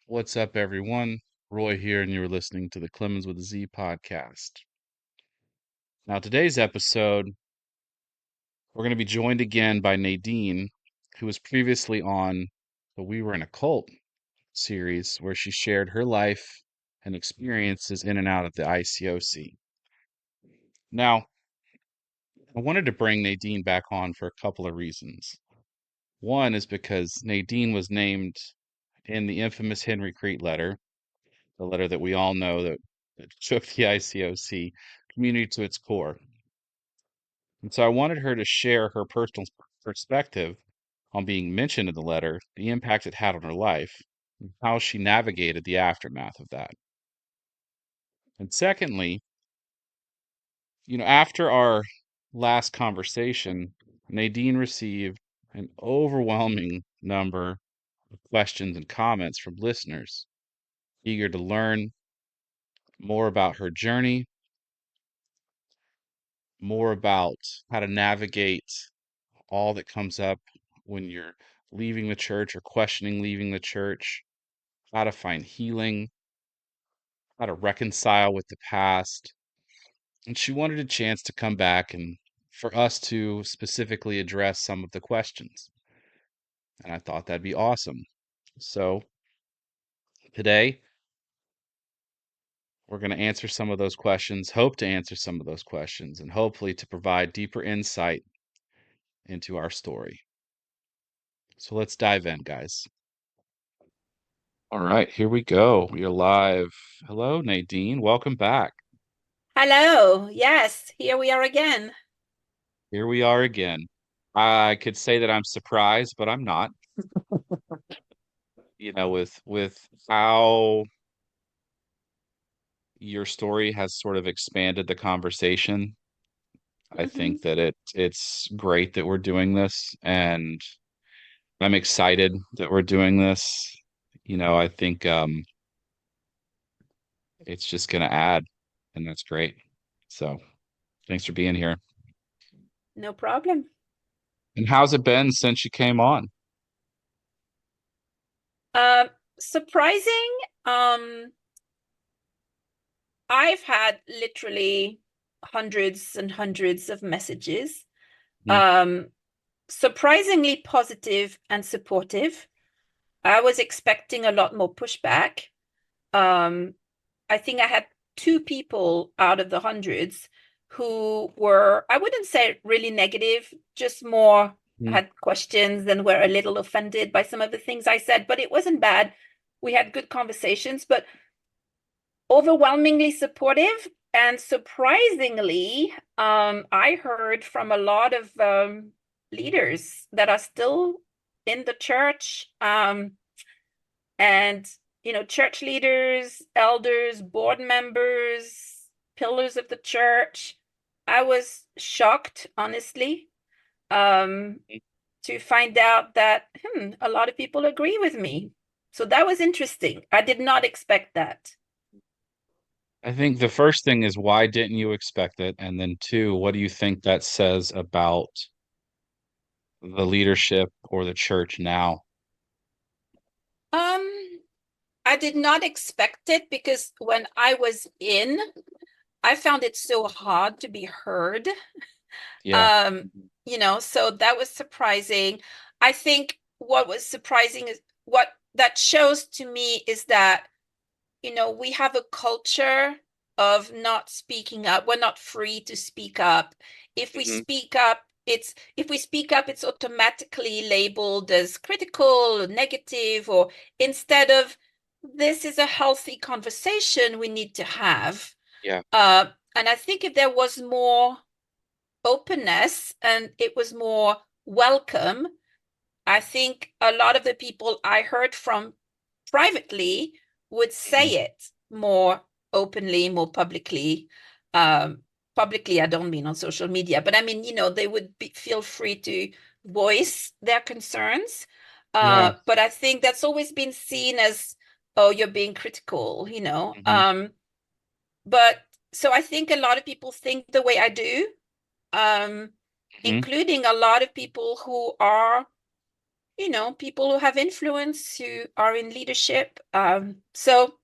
What's up, everyone? Roy here, and you're listening to the Clemens with a Z podcast. Now, today's episode, we're going to be joined again by Nadine, who was previously on the We Were in a Cult series, where she shared her life and experiences in and out of the ICOC. Now, I wanted to bring Nadine back on for a couple of reasons. One is because Nadine was named in the infamous Henry Kriete letter, the letter that we all know that shook the ICOC community to its core. And so I wanted her to share her personal perspective on being mentioned in the letter, the impact it had on her life, and how she navigated the aftermath of that. And secondly, after our last conversation, Nadine received an overwhelming number of questions and comments from listeners eager to learn more about her journey, more about how to navigate all that comes up when you're leaving the church or questioning leaving the church, how to find healing, how to reconcile with the past. And she wanted a chance to come back and for us to specifically address some of the questions. And I thought that'd be awesome. So today, we're going to answer some of those questions, hope to answer some of those questions, and hopefully to provide deeper insight into our story. So let's dive in, guys. All right, here we go. We are live. Hello, Nadine. Welcome back. Hello. Yes, here we are again. Here we are again. I could say that I'm surprised, but I'm not. With how your story has sort of expanded the conversation. I Hmm. think that it's great that we're doing this, and I'm excited that we're doing this. I think it's just gonna add, and that's great. So, thanks for being here. No problem. And how's it been since you came on? Uh, Surprising. Um, I've had literally hundreds and hundreds of messages. Mhm. Um, Surprisingly positive and supportive. I was expecting a lot more pushback. Um, I think I had two people out of the hundreds who were, I wouldn't say really negative, just more Mhm. had questions and were a little offended by some of the things I said, but it wasn't bad. We had good conversations, but overwhelmingly supportive. And surprisingly, I heard from a lot of leaders that are still in the church, and church leaders, elders, board members, pillars of the church. I was shocked, honestly, um, to find out that a lot of people agree with me. So that was interesting. I did not expect that. I think the first thing is why didn't you expect it? And then two, what do you think that says about the leadership or the church now? Um, I did not expect it because when I was in, I found it so hard to be heard. Yeah. Um, so that was surprising. I think what was surprising is what that shows to me is that, we have a culture of not speaking up. We're not free to speak up. If we Hmm. speak up, it's automatically labeled as critical or negative, or instead of this is a healthy conversation we need to have. Yeah. And I think if there was more openness and it was more welcome, I think a lot of the people I heard from privately would say Hmm. it more openly, more publicly. Um, Publicly, I don't mean on social media, but I mean, they would feel free to voice their concerns. Yeah. But I think that's always been seen as, oh, you're being critical. Hmm. But so I think a lot of people think the way I do, um, Hmm. including a lot of people who are people who have influence, who are in leadership. So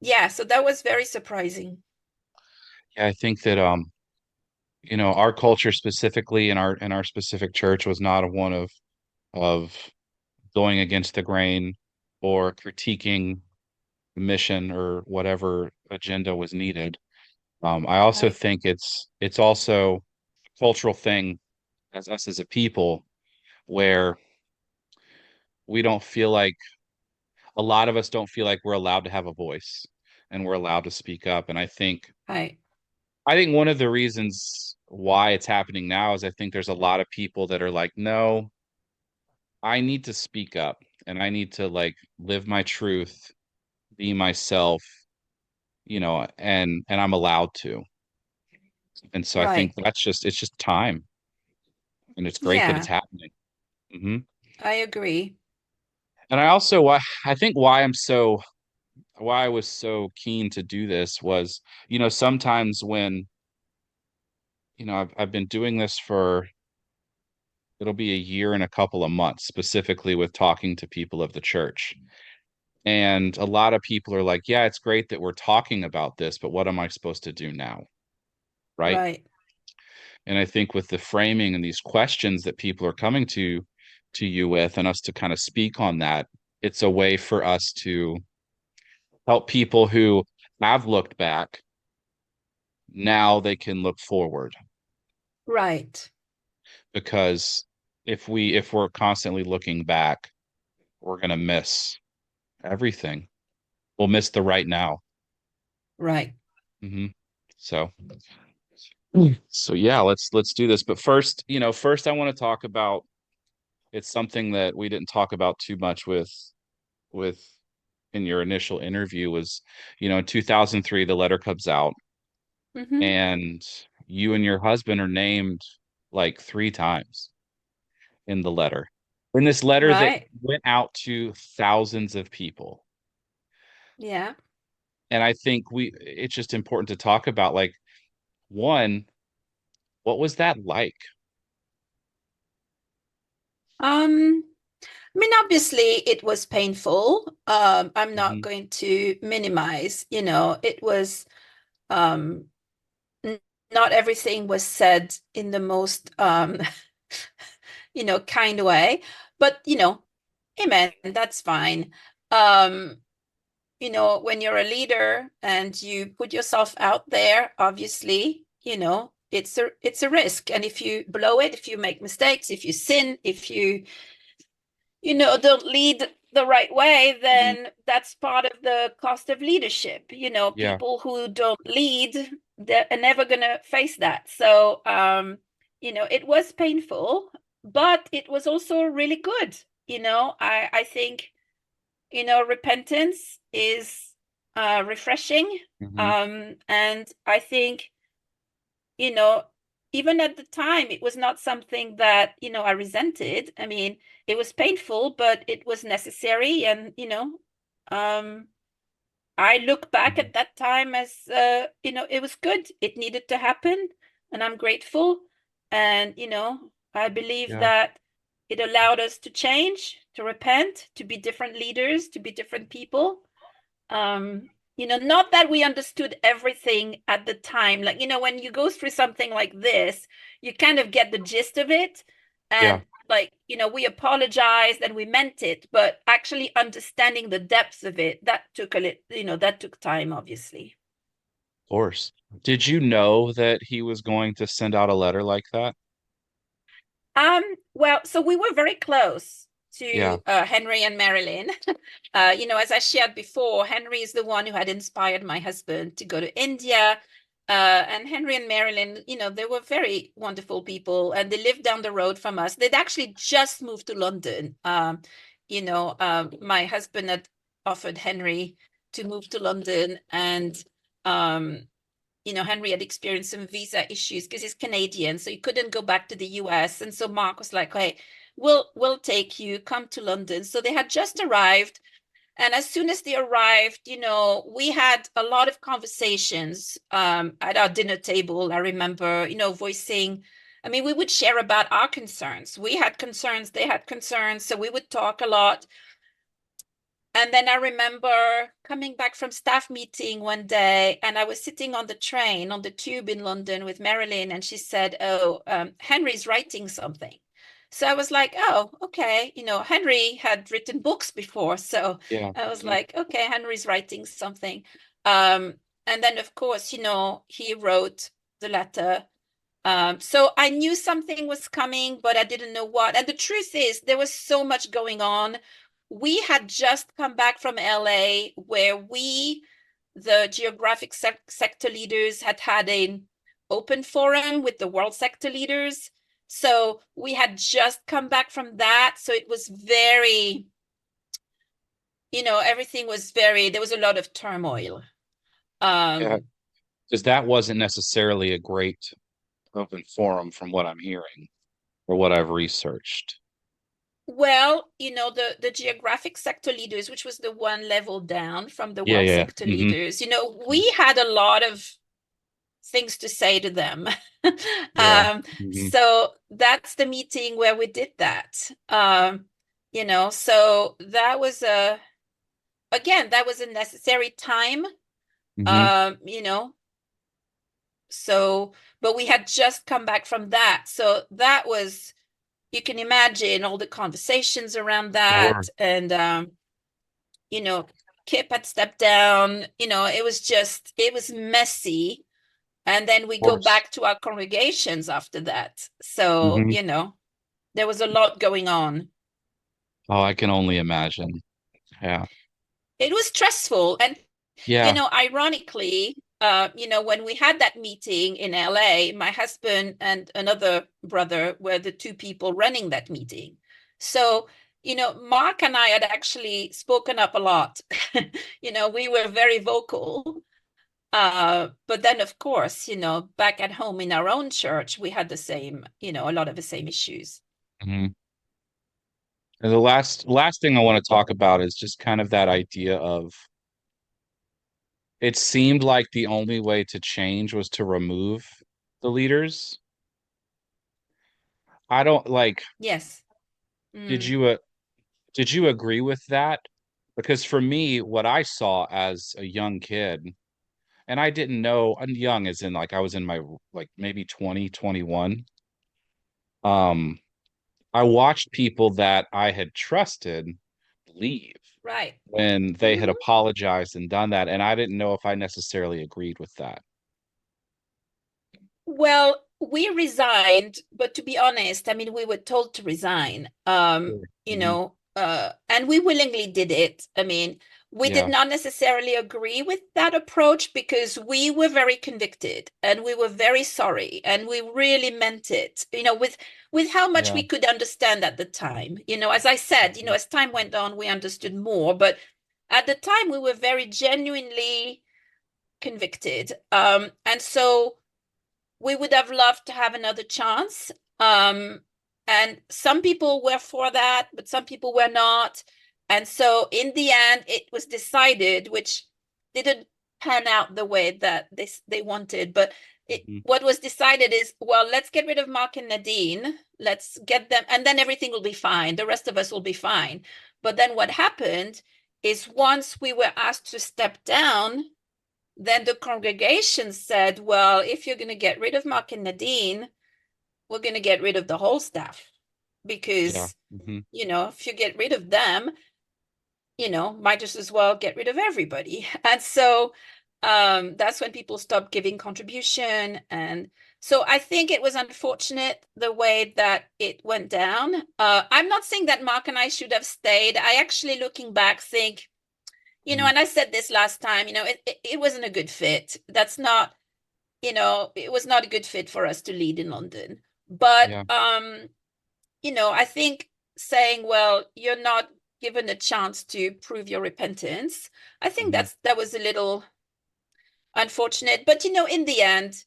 yeah, so that was very surprising. Yeah, I think that our culture specifically in our specific church was not a one of going against the grain or critiquing the mission or whatever agenda was needed. I also Right, think it's also a cultural thing as us as a people where we don't feel like a lot of us don't feel like we're allowed to have a voice and we're allowed to speak up. And right, I think one of the reasons why it's happening now is I think there's a lot of people that are like, no, I need to speak up and I need to like live my truth, be myself, and I'm allowed to. And so I think right. it's just time, and it's great that it's Yeah, happening. Hmm. I agree. And I think why I was so keen to do this was, sometimes when, I've been doing this for it'll be a year and a couple of months, specifically with talking to people of the church. And a lot of people are like, yeah, it's great that we're talking about this, but what am I supposed to do now? Right. Right, And I think with the framing and these questions that people are coming to you with and us to kind of speak on that, it's a way for us to help people who have looked back. Now they can look forward right, because if we're constantly looking back, we're going to miss everything. We'll miss the right now. right. Hmm. So so yeah, let's do this. But first, first I want to talk about it's something that we didn't talk about too much with in your initial interview was, in 2003 the letter comes out Hmm. and you and your husband are named like three times in the letter. In this letter that Right. went out to thousands of people. Yeah. And I think it's just important to talk about like one, what was that like? I mean, obviously it was painful. I'm not Hmm. going to minimize, it was um n not everything was said in the most kind way, but amen, that's fine. Um, when you're a leader and you put yourself out there, obviously, it's a risk. And if you blow it, if you make mistakes, if you sin, if you don't lead the right way, Hmm. then that's part of the cost of leadership. Yeah. People who don't lead, they're never going to face that. So, it was painful, but it was also really good. I think, repentance is refreshing. Hmm. And I think, you know, even at the time, it was not something that, I resented. I mean, it was painful, but it was necessary. And, um, I look back Hmm. at that time as, it was good. It needed to happen. And I'm grateful. And, I believe Yeah. that it allowed us to change, to repent, to be different leaders, to be different people. Not that we understood everything at the time. Like, when you go through something like this, you kind of get the gist of it. Yeah. And like, we apologized and we meant it, but actually understanding the depths of it, that took a little, that took time, obviously. Of course. Did you know that he was going to send out a letter like that? Um, well, so we were very close to Yeah. Henry and Marilyn. As I shared before, Henry is the one who had inspired my husband to go to India. And Henry and Marilyn, they were very wonderful people, and they lived down the road from us. They'd actually just moved to London. My husband had offered Henry to move to London, and um, Henry had experienced some visa issues because he's Canadian, so he couldn't go back to the US. And so Mark was like, "Hey, we'll take you, come to London." So they had just arrived. And as soon as they arrived, we had a lot of conversations at our dinner table. I remember, voicing I mean, we would share about our concerns. We had concerns, they had concerns, so we would talk a lot. And then I remember coming back from staff meeting one day, and I was sitting on the train, on the tube in London with Marilyn, and she said, "Oh, Henry's writing something." So I was like, "Oh, okay." You know, Henry had written books before, so Yeah. I was Hmm. like, "Okay, Henry's writing something." Um, and then, of course, you know, he wrote the letter. So I knew something was coming, but I didn't know what. And the truth is, there was so much going on. We had just come back from LA, where we, the geographic sector leaders, had had an open forum with the world sector leaders. So we had just come back from that. So it was very, you know, everything was very, there was a lot of turmoil. Yeah. Um, Because that wasn't necessarily a great open forum from what I'm hearing or what I've researched. Well, you know, the geographic sector leaders, which was the one level down from the Yeah, world yeah. sector Hmm. leaders, you know, we had a lot of things to say to them. Yeah. Hmm. So that's the meeting where we did that. You know, so that was a, again, that was a necessary time. Hmm. You know, so, but we had just come back from that. So that was, you can imagine all the conversations around Sure. that. And you know, Kip had stepped down, you know, it was just, it was messy. And then we Of go course. back to our congregations after that. So, Hmm. you know, there was a lot going on. Oh, I can only imagine. Yeah. It was stressful. And, you Yeah. know, ironically, you know, when we had that meeting in LA, my husband and another brother were the two people running that meeting. So, you know, Mark and I had actually spoken up a lot. You know, we were very vocal. But then, of course, you know, back at home in our own church, we had the same, you know, a lot of the same issues. Hmm. And the last thing I want to talk about is just kind of that idea of it seemed like the only way to change was to remove the leaders. I don't like, Yes. did Mm, you did you agree with that? Because for me, what I saw as a young kid, and I didn't know, I'm young as in like I was in my like maybe 20, 21. Um, I watched people that I had trusted leave right. when they had Hmm. apologized and done that, and I didn't know if I necessarily agreed with that. Well, we resigned, but to be honest, I mean, we were told to resign. Sure. You Hmm. know, and we willingly did it. I mean, we did Yeah, not necessarily agree with that approach because we were very convicted and we were very sorry and we really meant it, you know, with how much yeah. we could understand at the time. You know, as I said, you know, Mhm. as time went on, we understood more, but at the time we were very genuinely convicted. And so we would have loved to have another chance. Um, and some people were for that, but some people were not. And so in the end, it was decided, which didn't pan out the way that they wanted. But Mhm. what was decided is, well, let's get rid of Mark and Nadine. Let's get them, and then everything will be fine. The rest of us will be fine. But then what happened is once we were asked to step down, then the congregation said, well, if you're going to get rid of Mark and Nadine, we're going to get rid of the whole staff Yeah. because, Hmm. you know, if you get rid of them, you know, might just as well get rid of everybody. And so that's when people stopped giving contribution. And so I think it was unfortunate the way that it went down. I'm not saying that Mark and I should have stayed. I actually, looking back, think, you know, Hmm. and I said this last time, you know, it wasn't a good fit. That's not, you know, it was not a good fit for us to lead in London. But Yeah. you know, I think saying, well, you're not given a chance to prove your repentance, I think Hmm. that was a little unfortunate. But you know, in the end,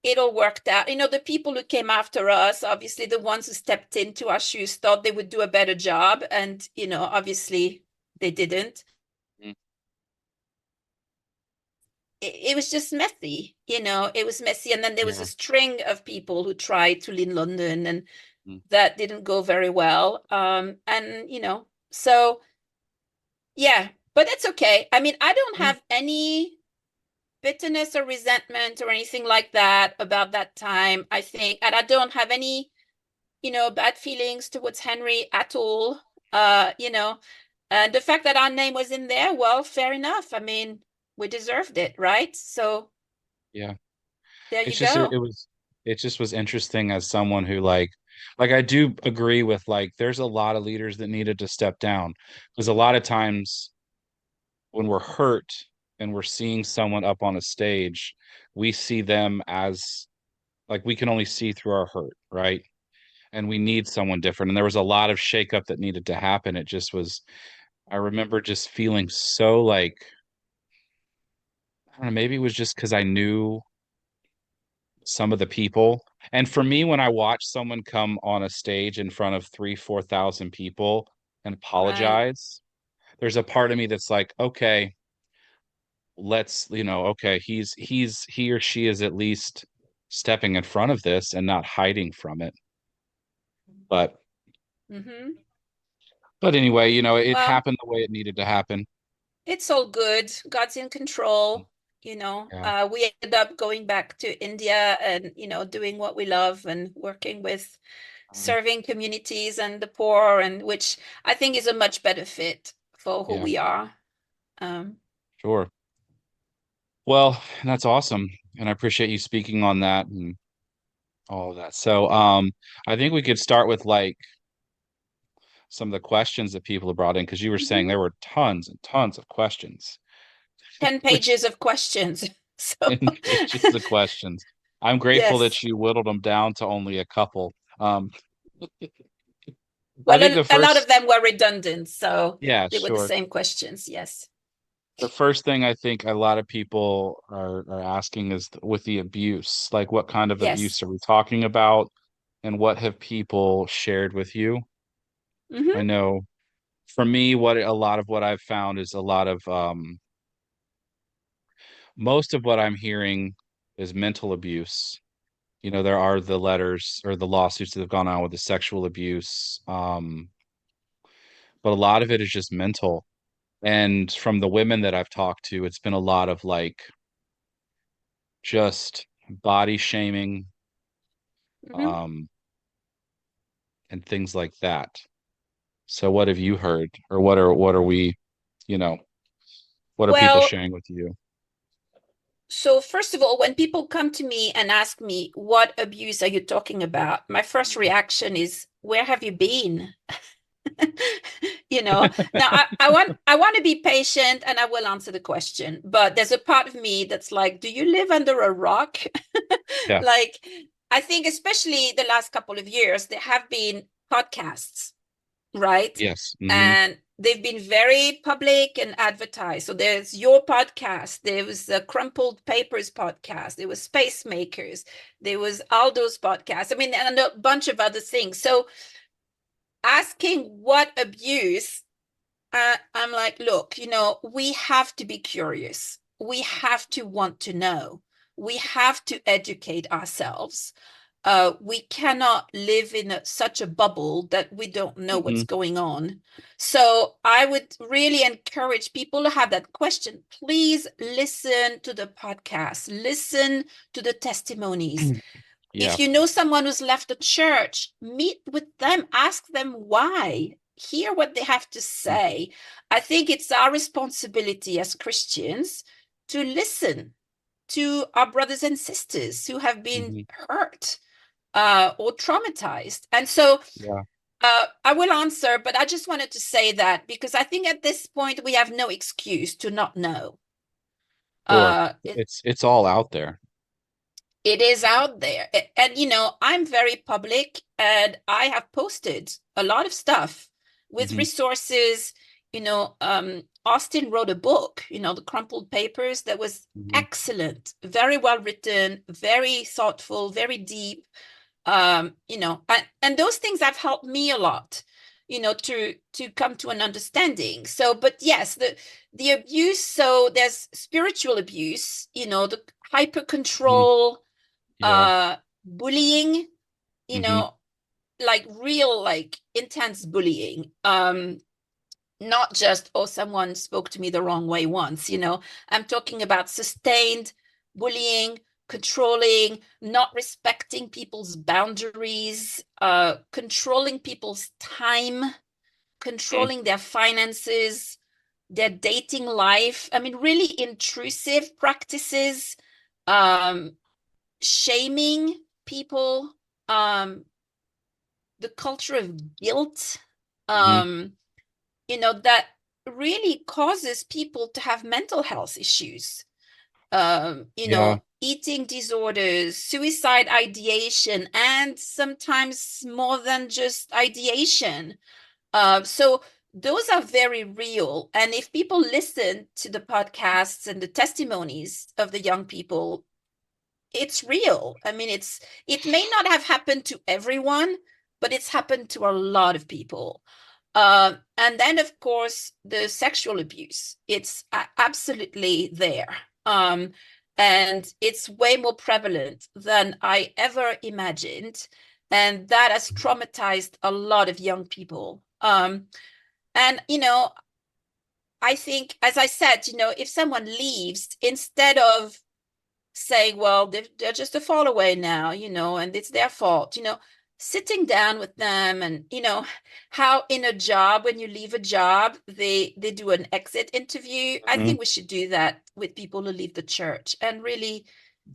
it all worked out. You know, the people who came after us, obviously the ones who stepped into our shoes thought they would do a better job. And, you know, obviously they didn't. it was just messy, it was messy. And then there was a Yeah. string of people who tried to lead London, and Mm. that didn't go very well. And so yeah, but that's okay. I mean, I don't Yeah. have any bitterness or resentment or anything like that about that time, I think. And I don't have any, bad feelings towards Henry at all. And the fact that our name was in there, well, fair enough. I mean, we deserved it, right? So Yeah. there you It's just it go. was it just was interesting as someone who like I do agree with like there's a lot of leaders that needed to step down because a lot of times when we're hurt and we're seeing someone up on a stage, we see them as like we can only see through our hurt, right? And we need someone different. And there was a lot of shakeup that needed to happen. It just was, I remember just feeling so like, I don't know, maybe it was just because I knew some of the people. And for me, when I watch someone come on a stage in front of 3, 4,000 people and Right. apologize, there's a part of me that's like, okay, okay, he or she is at least stepping in front of this and not hiding from it. But Mm-hmm. but anyway, it Well, happened the way it needed to happen. it's all good. God's in control. Yeah. We ended up going back to India and, doing what we love and working with Um, serving communities and the poor, and which I think is a much better fit for who yeah, we are. Um, sure. Well, that's awesome. And I appreciate you speaking on that and all of that. So, I think we could start with like some of the questions that people have brought in because you were saying mhm. there were tons and tons of questions, 10 which pages of questions. So, 10 pages of questions. I'm grateful yes. that you whittled them down to only a couple. I Well, think a lot of them were redundant, so yeah, they were the sure. same questions. Yes. The first thing I think a lot of people are asking is with the abuse, like what kind of Yes. abuse are we talking about, and what have people shared with you? I Hmm. know for me, what a lot of what I've found is a lot of most of what I'm hearing is mental abuse. There are the letters or the lawsuits that have gone on with the sexual abuse, but a lot of it is just mental. And from the women that I've talked to, it's been a lot of like just body shaming, Hmm. um, and things like that. So what have you heard, or what are we, you know, what are people Well, sharing with you? so first of all, when people come to me and ask me, what abuse are you talking about? My first reaction is, where have you been? Now I want to be patient and I will answer the question, but there's a part of me that's like, do you live under a rock? Yeah. Like, I think especially the last couple of years, there have been podcasts, right? Yes. And they've been very public and advertised. So there's your podcast, there was the Crumpled Papers podcast, there was Space Makers, there was Aldo's podcast. I mean, and a bunch of other things. So asking what abuse, I'm like, look, we have to be curious. We have to want to know. We have to educate ourselves. We cannot live in such a bubble that we don't know what's hmm going on. So I would really encourage people to have that question. Please listen to the podcast, listen to the testimonies. Yeah. If you know someone who's left the church, meet with them, ask them why, hear what they have to say. I think it's our responsibility as Christians to listen to our brothers and sisters who have been hmm hurt or traumatized. And so Yeah. I will answer, but I just wanted to say that because I think at this point we have no excuse to not know. Sure. Uh, It's all out there. it is out there. And, I'm very public and I have posted a lot of stuff with hmm resources. Austin wrote a book, The Crumpled Papers, that was hmm excellent, very well written, very thoughtful, very deep. And those things have helped me a lot. to come to an understanding. So, but yes, the abuse, so there's spiritual abuse, the hyper Mhm. control, Yeah. bullying, you Hmm. know, like real, like intense bullying. Not just, oh, someone spoke to me the wrong way once, I'm talking about sustained bullying, controlling, not respecting people's boundaries, controlling people's time, controlling their finances, their dating life. I mean, really intrusive practices, um, shaming people, um, the culture of guilt, Hmm. um, that really causes people to have mental health issues, Yeah. eating disorders, suicide ideation, and sometimes more than just ideation. So those are very real. And if people listen to the podcasts and the testimonies of the young people, it's real. I mean, it may not have happened to everyone, but it's happened to a lot of people. And then, of course, the sexual abuse. It's absolutely there. And it's way more prevalent than I ever imagined. And that has traumatized a lot of young people. And, I think, as I said, if someone leaves, instead of saying, well, they're just a fall away now, and it's their fault, sitting down with them, and how in a job, when you leave a job, they do an exit interview. I Hmm. think we should do that with people who leave the church, and really,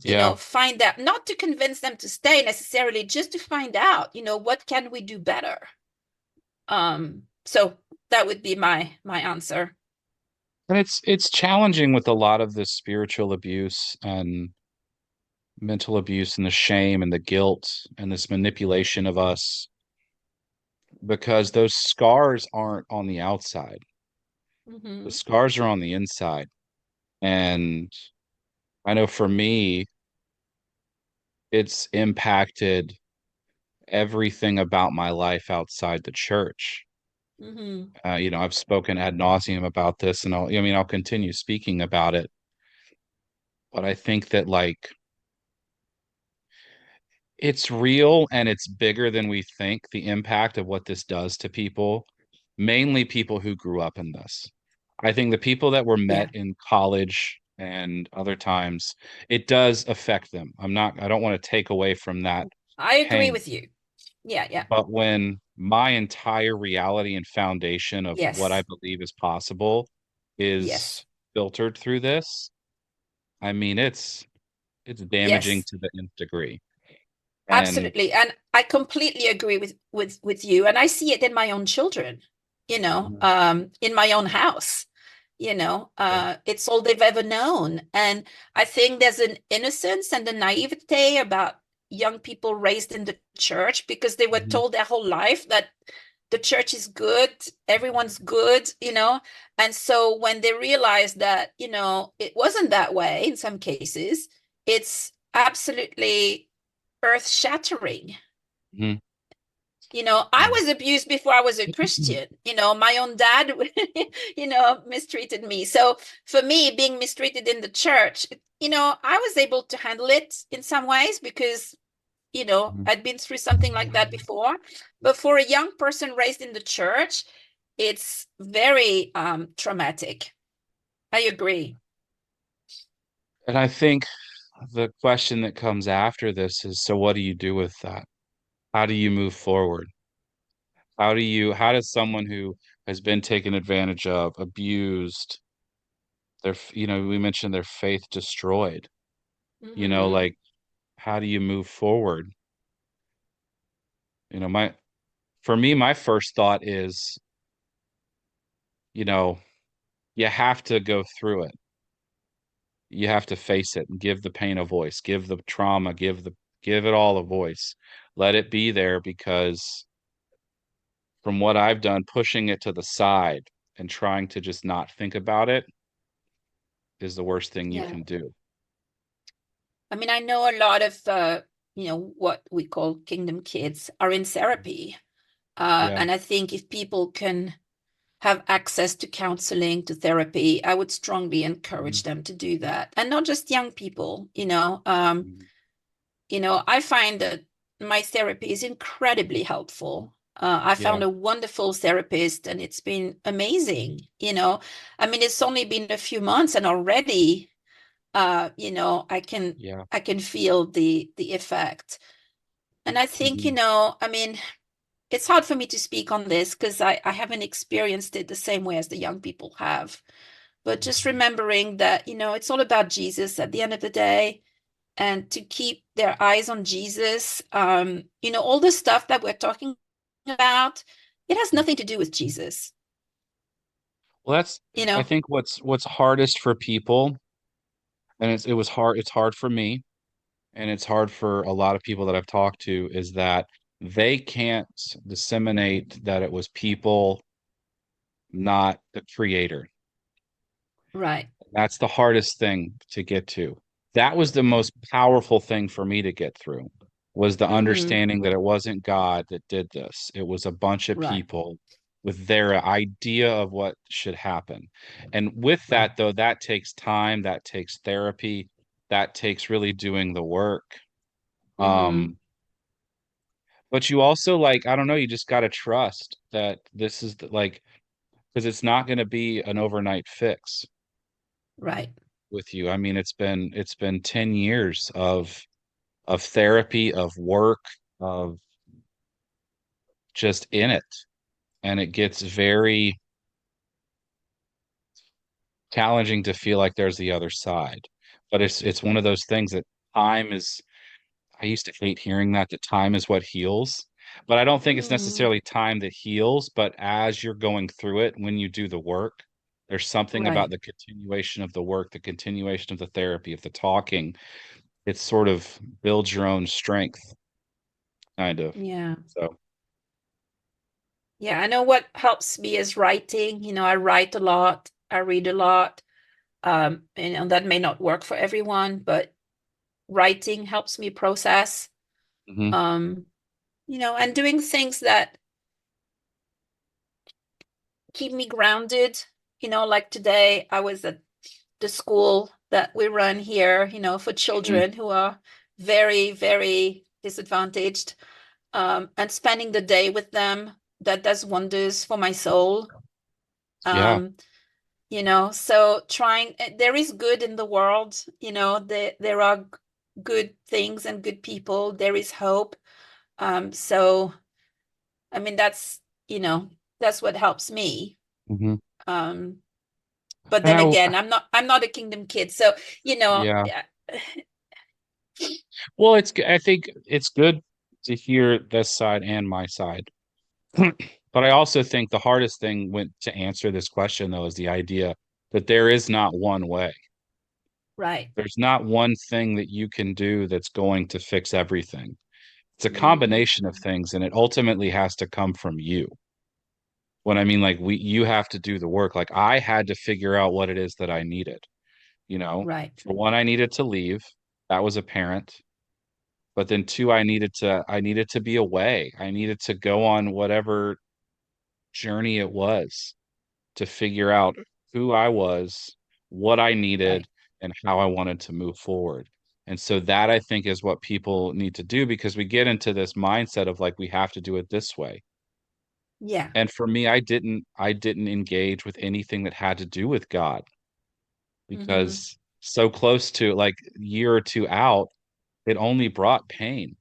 Yeah. find out, not to convince them to stay necessarily, just to find out, what can we do better. So that would be my answer. And it's challenging with a lot of this spiritual abuse and mental abuse and the shame and the guilt and this manipulation of us because those scars aren't on the outside. The Mm-hmm. scars are on the inside. And I know for me, it's impacted everything about my life outside the church. Mm-hmm. I've spoken ad nauseum about this, and I'll continue speaking about it. But I think that like it's real and it's bigger than we think, the impact of what this does to people, mainly people who grew up in this. I think the people that were met Yeah, in college and other times, it does affect them. I don't want to take away from that I agree pain. with you. Yeah, yeah. But when my entire reality and foundation of what I Yes. believe is possible is Yes. filtered through this, I mean, it's damaging Yes. to the nth degree. And Absolutely. And I completely agree with you. And I see it in my own children, Mhm. in my own house. It's all they've ever known. And I think there's an innocence and a naivete about young people raised in the church because they were Mhm. told their whole life that the church is good, everyone's good, And so when they realize that, it wasn't that way in some cases, it's absolutely earth shattering. Mhm. I Yeah. was abused before I was a Christian. My own dad, mistreated me. So for me, being mistreated in the church, I was able to handle it in some ways because, Mhm. I'd been through something like that before. But for a young person raised in the church, it's very traumatic. I agree. And I think the question that comes after this is, so what do you do with that? How do you move forward? How does someone who has been taken advantage of, abused, we mentioned their faith destroyed, Hmm. like how do you move forward? My for me, my first thought is, you know, you have to go through it. You have to face it and give the pain a voice, give the trauma, give it all a voice. Let it be there because from what I've done, pushing it to the side and trying to just not think about it is the worst thing you Yeah. can do. I mean, I know a lot of, what we call kingdom kids are in therapy. Yeah. And I think if people can have access to counseling, to therapy, I would strongly encourage Mhm. them to do that. And not just young people, Mhm. I find that my therapy is incredibly helpful. I Yeah. found a wonderful therapist and it's been amazing. I mean, it's only been a few months and already, I can Yeah. I can feel the effect. And I think, Mhm. I mean, it's hard for me to speak on this because I haven't experienced it the same way as the young people have. But just Mhm. remembering that, it's all about Jesus at the end of the day and to keep their eyes on Jesus. All the stuff that we're talking about, it has nothing to do with Jesus, Well, that's you I know? think what's hardest for people, and it's hard for me, and it's hard for a lot of people that I've talked to, is that they can't disseminate that it was people, not the creator. Right. That's the hardest thing to get to. That was the most powerful thing for me to get through, was the Mm-hmm. understanding that it wasn't God that did this. It was a bunch of Right. people with their idea of what should happen. And with Right. that, though, that takes time, that takes therapy, that takes really doing the work. Mm-hmm. Um, but you also like, I don't know, you just got to trust that this is like, because it's not going to be an overnight fix Right. with you. I mean, it's been 10 years of therapy, of work, of just in it. And it gets very challenging to feel like there's the other side. But it's one of those things that time is, I used to hate hearing that time is what heals. But I don't think it's Mm-hmm. necessarily time that heals, but as you're going through it, when you do the work, there's something about Right. the continuation of the work, the continuation of the therapy, of the talking. It sort of builds your own strength, kind of. Yeah. So, Yeah. I know what helps me is writing. I write a lot, I read a lot. And that may not work for everyone, but writing helps me process. mhm. Um, and doing things that keep me grounded. Like today, I was at the school that we run here, for Mhm. children who are very, very disadvantaged, and spending the day with them, that does wonders for my soul. Yeah. Um, so there is good in the world, there are good things and good people, there is hope. So I mean, that's what helps me. Mhm. Um, but And then again, I'm not a kingdom kid, so yeah. yeah. Well, I think it's good to hear this side and my side. But I also think the hardest thing went to answer this question, though, is the idea that there is not one way. Right. There's not one thing that you can do that's going to fix everything. It's a combination of Mhm. things, and it ultimately has to come from you. What I mean, like you have to do the work. Like I had to figure out what it is that I needed. You know, Right. for one, I needed to leave. That was apparent. But then two, I needed to be away. I needed to go on whatever journey it was to figure out who I was, what I needed, Right. and how I wanted to move forward. And so that I think is what people need to do, because we get into this mindset of like we have to do it this way. Yeah. And for me, I didn't engage with anything that had to do with God, Hmm. because so close to like a year or two out, it only brought pain.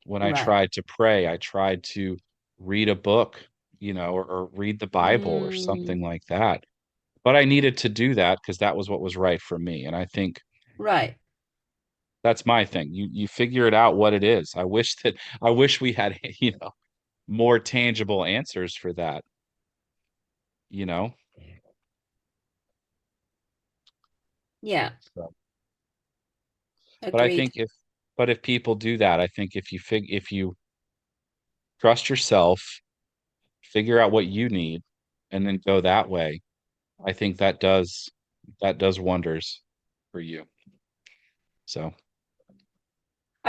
When I Right. tried to pray, I tried to read a book, or read the Bible or something Mm. like that. But I needed to do that because that was what was right for me. And I think Right. that's my thing. You figure it out what it is. I wish we had, more tangible answers for that, you know? Yeah. So, but I Agreed. think if people do that, I think if you trust yourself, figure out what you need, and then go that way, I think that does wonders for you. So,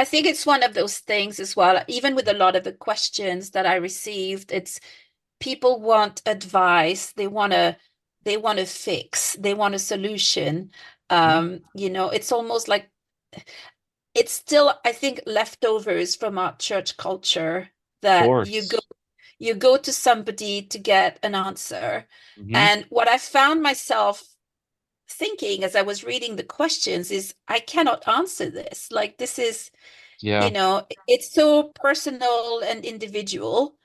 I think it's one of those things as well. Even with a lot of the questions that I received, it's people want advice. They want to fix. They want a solution. Mhm. It's almost like it's still, I think, leftovers from our church culture Of that course. you go to somebody to get an answer. Hmm. And what I found myself thinking as I was reading the questions is I cannot answer this. Like this is, Yeah. it's so personal and individual.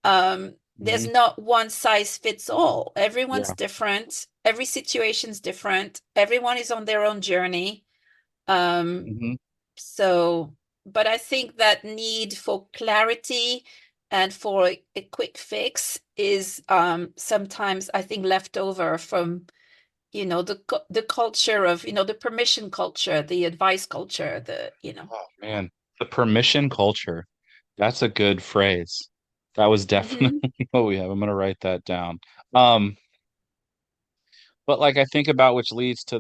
There's Hmm. not one size fits all. Everyone's Yeah. different. Every situation's different. Everyone is on their own journey. Um, Hmm. so, but I think that need for clarity and for a quick fix is sometimes I think left over from, the culture of, the permission culture, the advice culture, Oh man, the permission culture. That's a good phrase. That was Mhm. definitely what we have. I'm gonna write that down. Um, but like I think about which leads to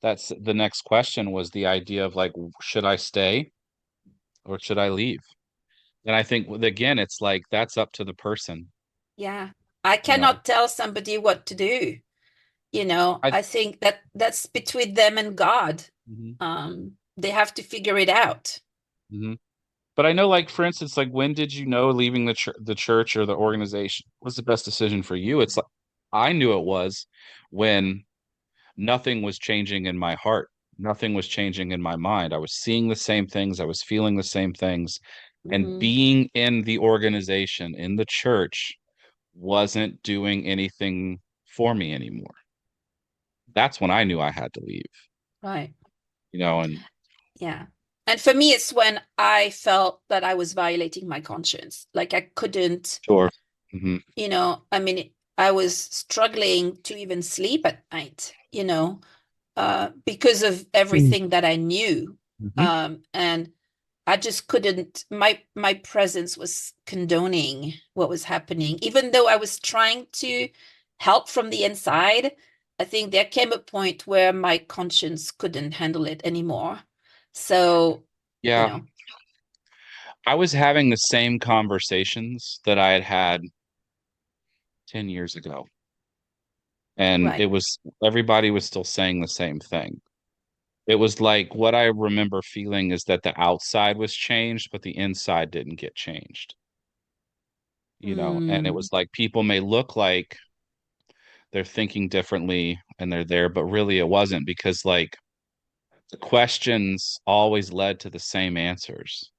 that's the next question was the idea of like, should I stay or should I leave? And I think again, it's like that's up to the person, Yeah. I you know. cannot tell somebody what to do. I I think that that's between them and God. Mhm. They have to figure it out. Mhm. But I know, like for instance, like when did you know leaving the church or the organization was the best decision for you? It's like I knew it was when nothing was changing in my heart. Nothing was changing in my mind. I was seeing the same things. I was feeling the same things. And Hmm. being in the organization, in the church, wasn't doing anything for me anymore. That's when I knew I had to leave, Right. and Yeah. And for me, it's when I felt that I was violating my conscience. Like I couldn't, sure. Hmm. I mean, I was struggling to even sleep at night, because of everything that I knew. Hmm. And I just couldn't, my presence was condoning what was happening. Even though I was trying to help from the inside, I think there came a point where my conscience couldn't handle it anymore. So, you Yeah, know, I was having the same conversations that I had had 10 years ago. And right. it was everybody was still saying the same thing. It was like what I remember feeling is that the outside was changed, but the inside didn't get changed, and it Mm, was like people may look like they're thinking differently and they're there, but really it wasn't because like the questions always led to the same answers.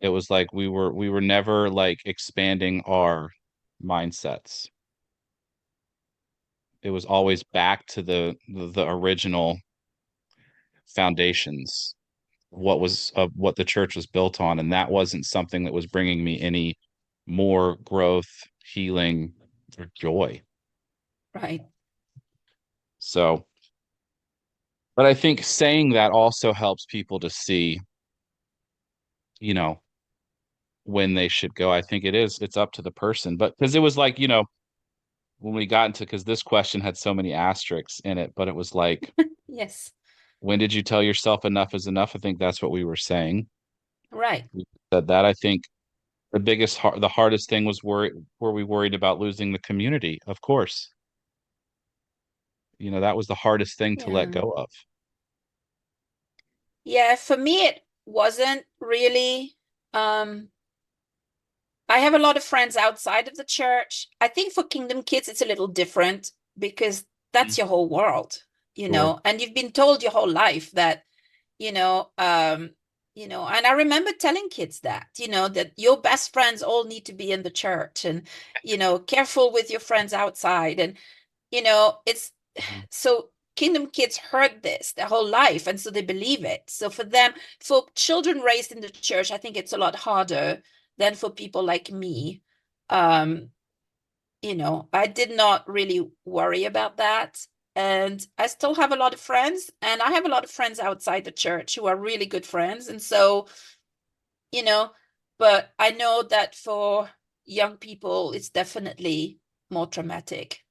It was like we were never like expanding our mindsets. It was always back to the original foundations, what the church was built on, and that wasn't something that was bringing me any more growth, healing, or joy. right. So, but I think saying that also helps people to see, you know, when they should go. I think it's up to the person. But because it was like, when we got into, because this question had so many asterisks in it, but it was like, Yes. when did you tell yourself enough is enough? I think that's what we were saying. Right. We said that. I think the hardest thing was were we worried about losing the community? Of course. That was the hardest thing to let Yeah. go of. Yeah, for me it wasn't really um I have a lot of friends outside of the church. I think for Kingdom Kids, it's a little different because Mhm. that's your whole world, Sure. and you've been told your whole life that, and I remember telling kids that, that your best friends all need to be in the church and, careful with your friends outside. And, it's Mhm. so Kingdom Kids heard this their whole life, and so they believe it. So for them, for children raised in the church, I think it's a lot harder than for people like me. Um, I did not really worry about that. And I still have a lot of friends, and I have a lot of friends outside the church who are really good friends. And so, you know, but I know that for young people, it's definitely more traumatic,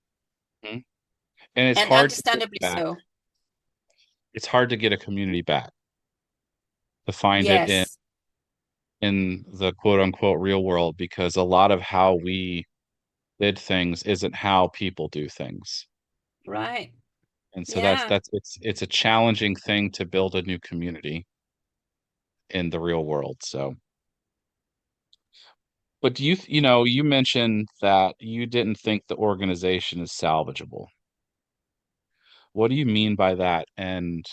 Mhm. And it's and hard to get understandably back. so. It's hard to get a community back. to find it Yes. in the quote unquote real world, because a lot of how we did things isn't how people do things. Right. And so Yeah. it's a challenging thing to build a new community in the real world. So, but you know, you mentioned that you didn't think the organization is salvageable. What do you mean by that? And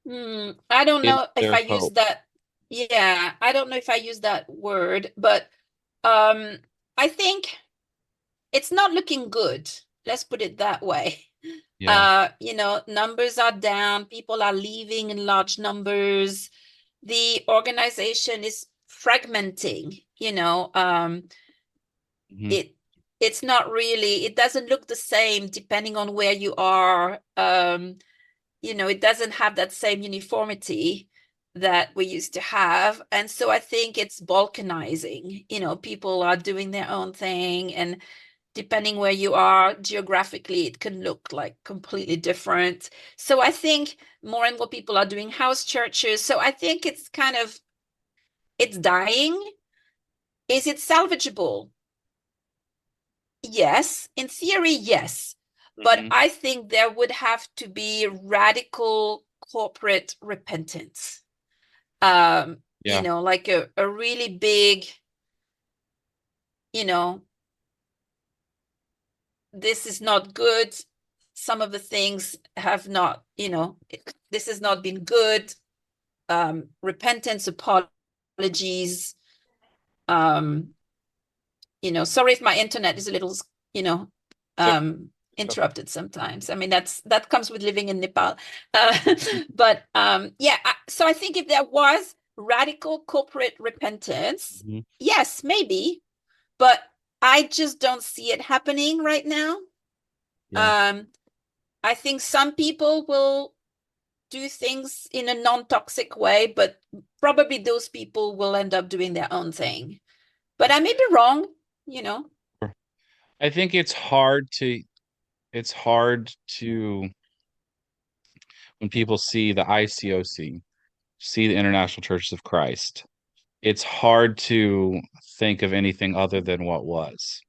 I don't is know if there I use hope? that. Yeah, I don't know if I use that word, but um, I think it's not looking good. Let's put it that way. Yeah. Numbers are down, people are leaving in large numbers. The organization is fragmenting, Hmm. it it's not really, it doesn't look the same depending on where you are. It doesn't have that same uniformity that we used to have. And so I think it's balkanizing. People are doing their own thing, and depending where you are geographically, it can look like completely different. So I think more and more people are doing house churches. So I think it's dying. Is it salvageable? Yes, in theory, yes. But Hmm. I think there would have to be radical corporate repentance. Yeah. Like a really big, you know, this is not good. Some of the things have not, this has not been good. Repentance, apologies. Um, Sorry if my internet is a little, you know, So, interrupted sometimes. I mean, that comes with living in Nepal. Uh, but yeah, so I think if there was radical corporate repentance, mhm. yes, maybe, but I just don't see it happening right now. Yeah. Um, I think some people will do things in a non-toxic way, but probably those people will end up doing their own thing. But I may be wrong, you know. I think it's hard to when people see the ICOC, see the International Churches of Christ, it's hard to think of anything other than what was.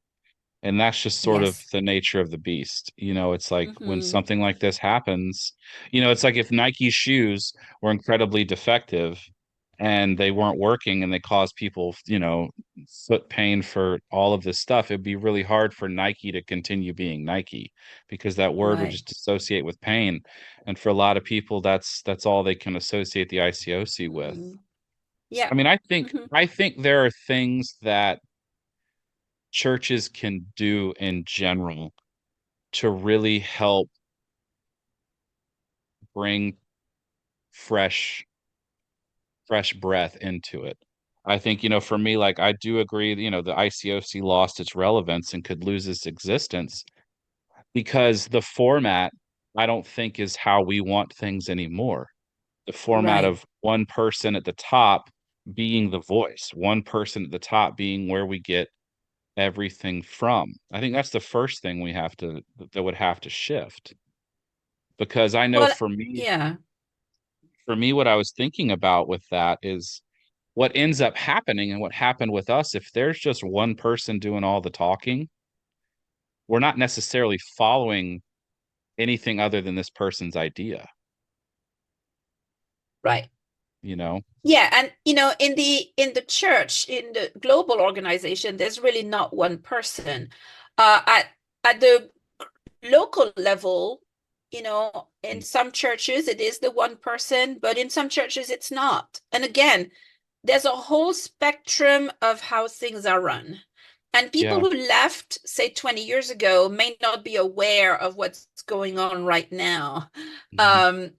And that's just sort of Yes. the nature of the beast. It's like when Hmm. something like this happens, it's like if Nike's shoes were incredibly defective and they weren't working and they caused people, foot pain for all of this stuff, it'd be really hard for Nike to continue being Nike because that word would Right. just associate with pain. And for a lot of people, that's all they can associate the ICOC with. Hmm. Yeah. I mean, I think Hmm. I think there are things that churches can do in general to really help bring fresh fresh breath into it. I think, for me, like I do agree, the ICOC lost its relevance and could lose its existence because the format I don't think is how we want things anymore. The format Right. of one person at the top being the voice, one person at the top being where we get everything from. I think that's the first thing that would have to shift because I know Well, yeah. for me, what I was thinking about with that is what ends up happening and what happened with us. If there's just one person doing all the talking, we're not necessarily following anything other than this person's idea, Right. you know? Yeah, and in the church, in the global organization, there's really not one person. At the local level, in some churches it is the one person, but in some churches it's not. And again, there's a whole spectrum of how things are run. And people Yeah. who left, say, 20 years ago may not be aware of what's going on right now. Mhm.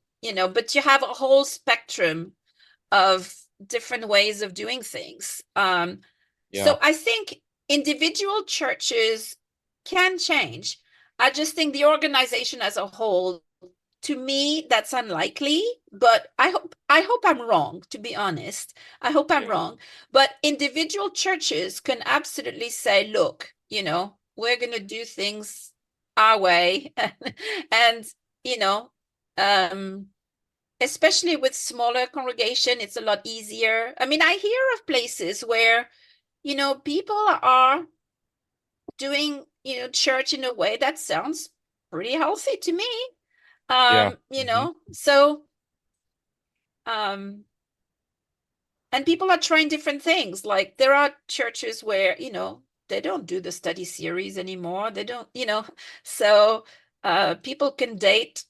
But you have a whole spectrum of different ways of doing things. Yeah. So I think individual churches can change. I just think the organization as a whole, to me, that's unlikely, but I hope I'm wrong, to be honest. I hope I'm Yeah. wrong. But individual churches can absolutely say, look, we're going to do things our way. And, you know, um, especially with smaller congregation, it's a lot easier. I mean, I hear of places where, people are doing, church in a way that sounds pretty healthy to me. Yeah. Hmm. So um and people are trying different things. Like there are churches where, they don't do the study series anymore. They don't, so people can date,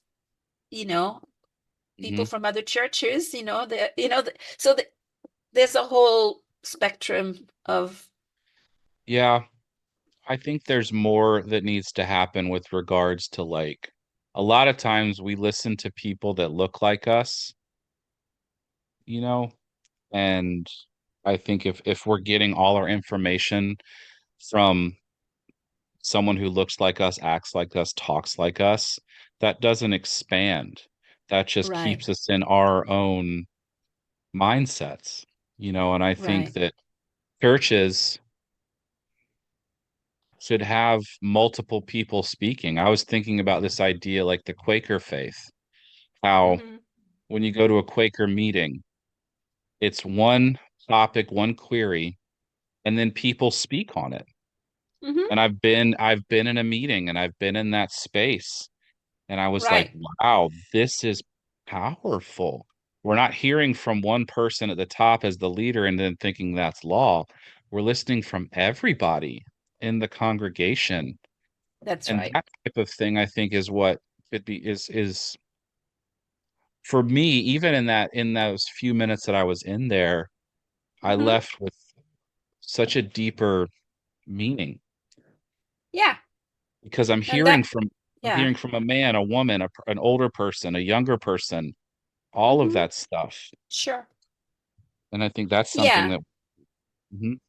you know, people Hmm. from other churches, there's a whole spectrum of Yeah. I think there's more that needs to happen with regards to like a lot of times we listen to people that look like us, you know, and I think if we're getting all our information from someone who looks like us, acts like us, talks like us, that doesn't expand. That just right, keeps us in our own mindsets, and I think right. that churches should have multiple people speaking. I was thinking about this idea like the Quaker faith, how Hmm. when you go to a Quaker meeting, it's one topic, one query, and then people speak on it. Hmm. And I've been in a meeting and I've been in that space and I was like, Right. wow, this is powerful. We're not hearing from one person at the top as the leader and then thinking that's law. We're listening from everybody in the congregation. That's And right. that type of thing, I think, is what could be is for me, even in those few minutes that I was in there, I Hmm. left with such a deeper meaning Yeah. because And that, I'm yeah. hearing from a man, a woman, an older person, a younger person, all of Hmm. that stuff. Sure. And I think that's something Yeah. that mhm,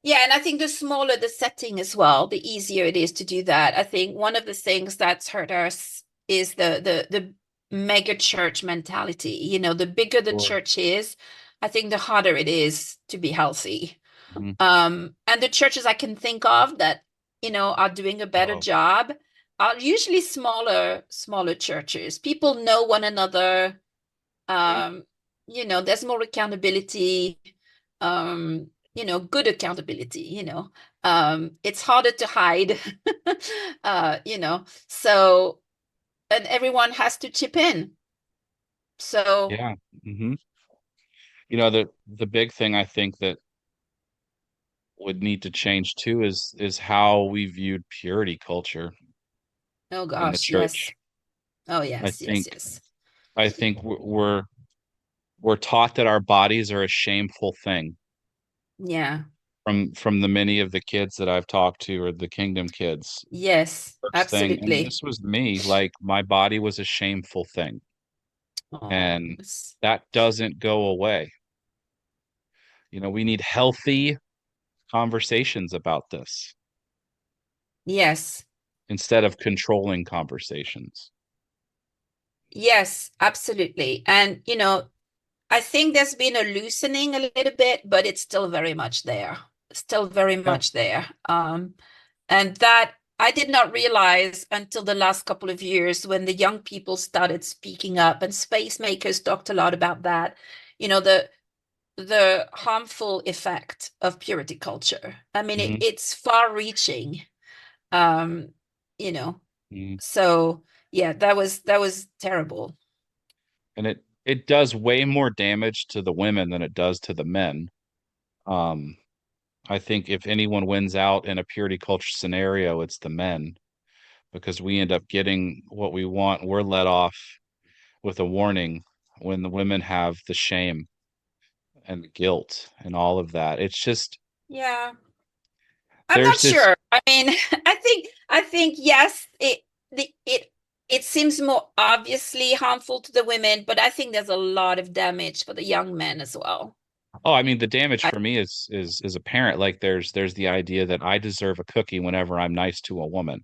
Yeah, and I think the smaller the setting as well, the easier it is to do that. I think one of the things that's hurt us is the mega church mentality. The bigger the or church is, I think the harder it is to be healthy. mhm, And the churches I can think of that, are doing a better oh, job are usually smaller churches. People know one another. mhm, um there's more accountability, good accountability. It's harder to hide. So, and everyone has to chip in. So, yeah. Hmm. The big thing I think that would need to change too is how we viewed purity culture oh in the gosh, yes. church. Oh I yes, yes, think yes. I think we're taught that our bodies are a shameful thing Yeah. from the many of the kids that I've talked to or the kingdom kids. Yes, First thing, and absolutely. this was me, like my body was a shameful thing, Oh, and that doesn't go away. We need healthy conversations about this yes. instead of controlling conversations. Yes, absolutely. And I think there's been a loosening a little bit, but it's still very much there. Still very Yeah. much there. And that I did not realize until the last couple of years when the young people started speaking up, and space makers talked a lot about that. The harmful effect of purity culture. I mean, Hmm. it's far reaching. Um, you know, Hmm. so yeah, that was terrible. And it does way more damage to the women than it does to the men. Um, I think if anyone wins out in a purity culture scenario, it's the men because we end up getting what we want. We're let off with a warning when the women have the shame and guilt and all of that. It's just Yeah. I'm not there's this sure. I mean, I think yes, it seems more obviously harmful to the women, but I think there's a lot of damage for the young men as well. oh, I mean the damage I, for me is apparent. Like there's the idea that I deserve a cookie whenever I'm nice to a woman.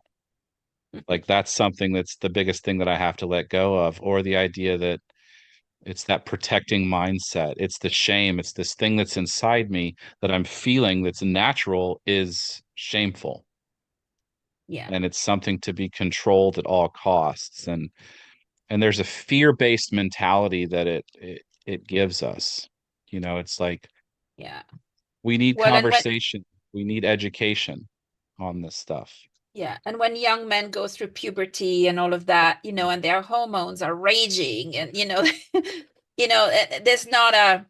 Like that's something that's the biggest thing that I have to let go of, or the idea that it's that protecting mindset. It's the shame. It's this thing that's inside me that I'm feeling that's natural is shameful. yeah. And it's something to be controlled at all costs. And and there's a fear-based mentality that it gives us. It's like Yeah. we need Well, and when conversation, we need education on this stuff. yeah, and when young men go through puberty and all of that, and their hormones are raging, and there's not a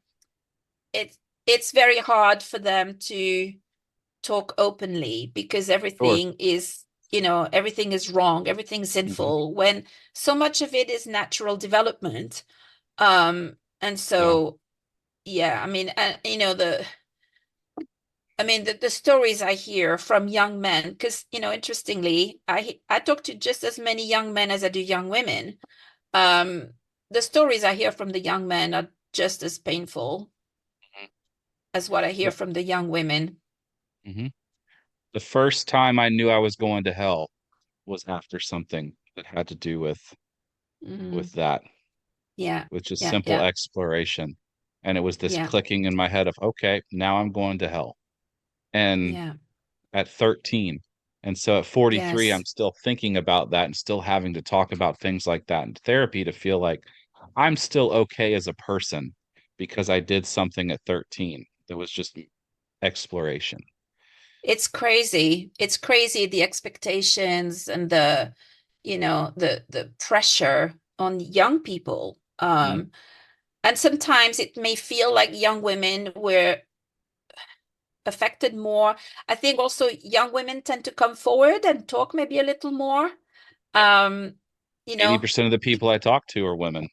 it's it's very hard for them to talk openly because Sure. everything is wrong, everything's Hmm. sinful when so much of it is natural development. And Yeah. so yeah, I mean, the stories I hear from young men, because interestingly, I talk to just as many young men as I do young women. Um, the stories I hear from the young men are just as painful as what I hear from the young women. Hmm. The first time I knew I was going to hell was after something that had to do with Mhm. that, Yeah, with just yeah, simple yeah, exploration. And it was this yeah, clicking in my head of, okay, now I'm going to hell. And yeah. at 13. And so at 43, I'm Yes. still thinking about that and still having to talk about things like that in therapy to feel like I'm still okay as a person because I did something at 13 that was just exploration. It's crazy. It's crazy the expectations and the pressure on young people. Mm. And sometimes it may feel like young women were affected more. I think also young women tend to come forward and talk maybe a little more. Yep. Um, you know, 80% of the people I talk to are women.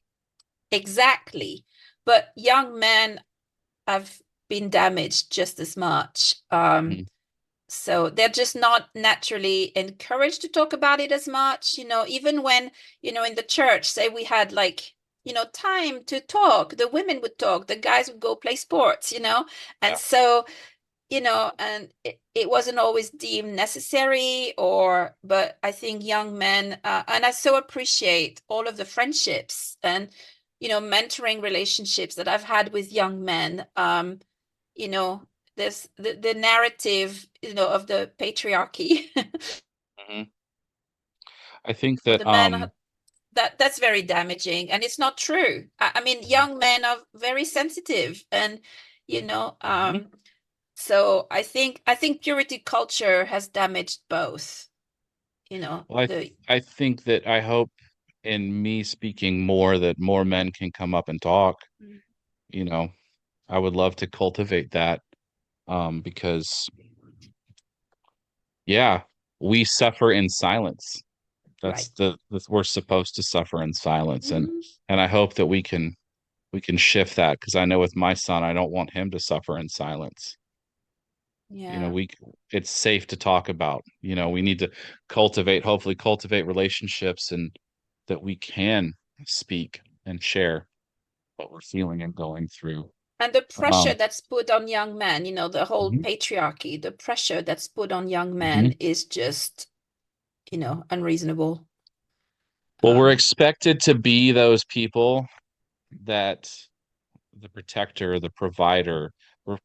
exactly. But young men have been damaged just as much. Mhm. So they're just not naturally encouraged to talk about it as much, even when, in the church, say we had like, time to talk, the women would talk, the guys would go play sports, and Yeah. so, and it wasn't always deemed necessary but I think young men, and I so appreciate all of the friendships and, mentoring relationships that I've had with young men. You know, this the narrative, of the patriarchy Hmm. I think for that the men, that's very damaging, and it's not true. I mean, young men are very sensitive, and you know, Mhm. um, so I think purity culture has damaged both. Well, I think that I hope in me speaking more that more men can come up and talk. You know, I would love to cultivate that because yeah, we suffer in silence. Right. We're supposed to suffer in silence, and Mhm. I hope that we can shift that because I know with my son, I don't want him to suffer in silence. You know, Yeah. we it's safe to talk about. We need to hopefully cultivate relationships and that we can speak and share what we're feeling and going through. And the pressure Um, that's put on young men, the whole mhm, patriarchy, the pressure that's put on young men mhm. is just, unreasonable. Well, we're Um, expected to be those people that the protector, the provider. We're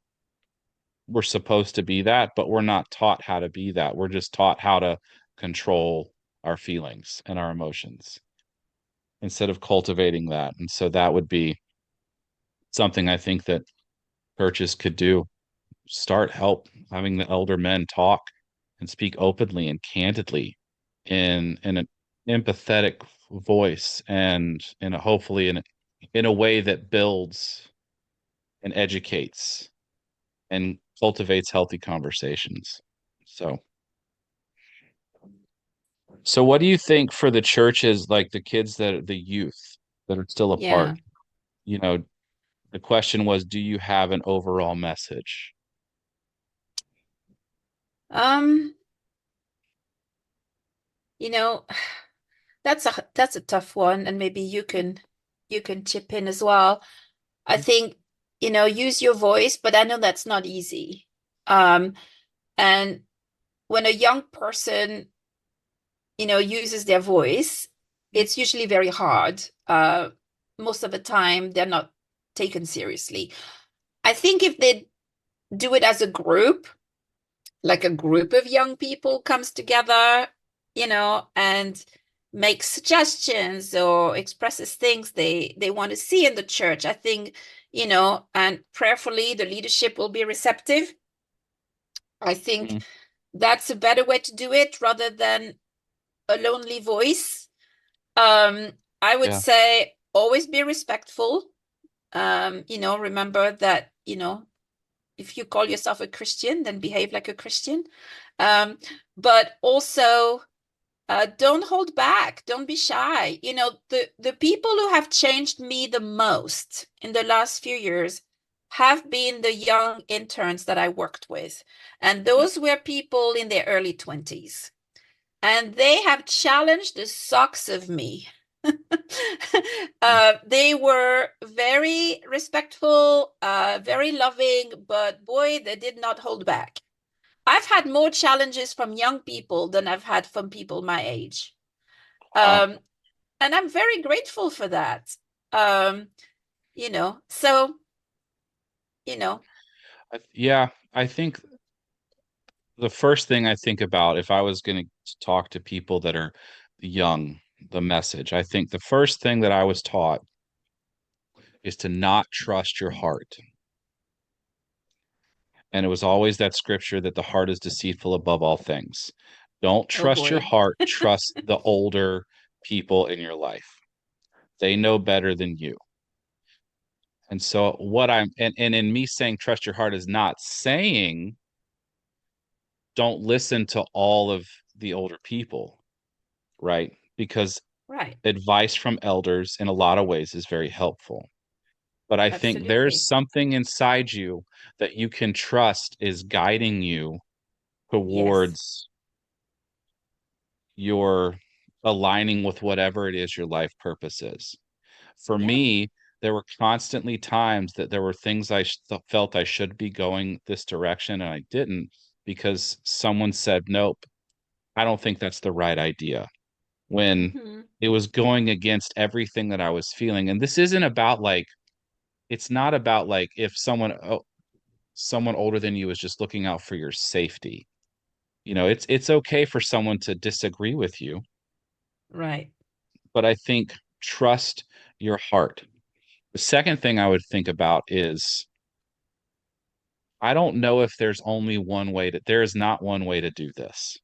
we're supposed to be that, but we're not taught how to be that. We're just taught how to control our feelings and our emotions instead of cultivating that. And so that would be something I think that churches could do. Start help having the elder men talk and speak openly and candidly in an empathetic voice and hopefully in a way that builds and educates and cultivates healthy conversations. So what do you think for the churches, like the kids the youth that are still apart? yeah. You know, the question was, do you have an overall message? Um, you know, that's a tough one, and maybe you can chip in as well. I think, use your voice, but I know that's not easy. Um, and when a young person, uses their voice, it's usually very hard. Most of the time, they're not taken seriously. I think if they do it as a group, like a group of young people comes together, and makes suggestions or expresses things they want to see in the church, I think, and prayerfully the leadership will be receptive. I think Mm, that's a better way to do it rather than a lonely voice. I would yeah. say always be respectful. Remember that, if you call yourself a Christian, then behave like a Christian. But also, don't hold back. Don't be shy. The people who have changed me the most in the last few years have been the young interns that I worked with. And Yeah. those were people in their early 20s. And they have challenged the socks of me. Mm. They were very respectful, very loving, but boy, they did not hold back. I've had more challenges from young people than I've had from people my age. Wow. Um, and I'm very grateful for that. Um, so, you know, Yeah, I think the first thing I think about if I was going to talk to people that are young, the message, I think the first thing that I was taught is to not trust your heart. And it was always that scripture that the heart is deceitful above all things. Don't oh trust your boy. heart, trust the older people in your life. They know better than you. And so and in me saying trust your heart is not saying don't listen to all of the older people, right? Because Right. advice from elders in a lot of ways is very helpful. But I think there's Absolutely. something inside you that you can trust is guiding you Yes. towards your aligning with whatever it is your life purpose is. For Yeah. me, there were constantly times that there were things felt I should be going this direction and I didn't because someone said, nope, I don't think that's the right idea. When Hmm. it was going against everything that I was feeling. And this isn't about like, it's not about like if someone older than you is just looking out for your safety. It's okay for someone to disagree with you, Right. but I think trust your heart. The second thing I would think about is I don't know if there is not one way to do this.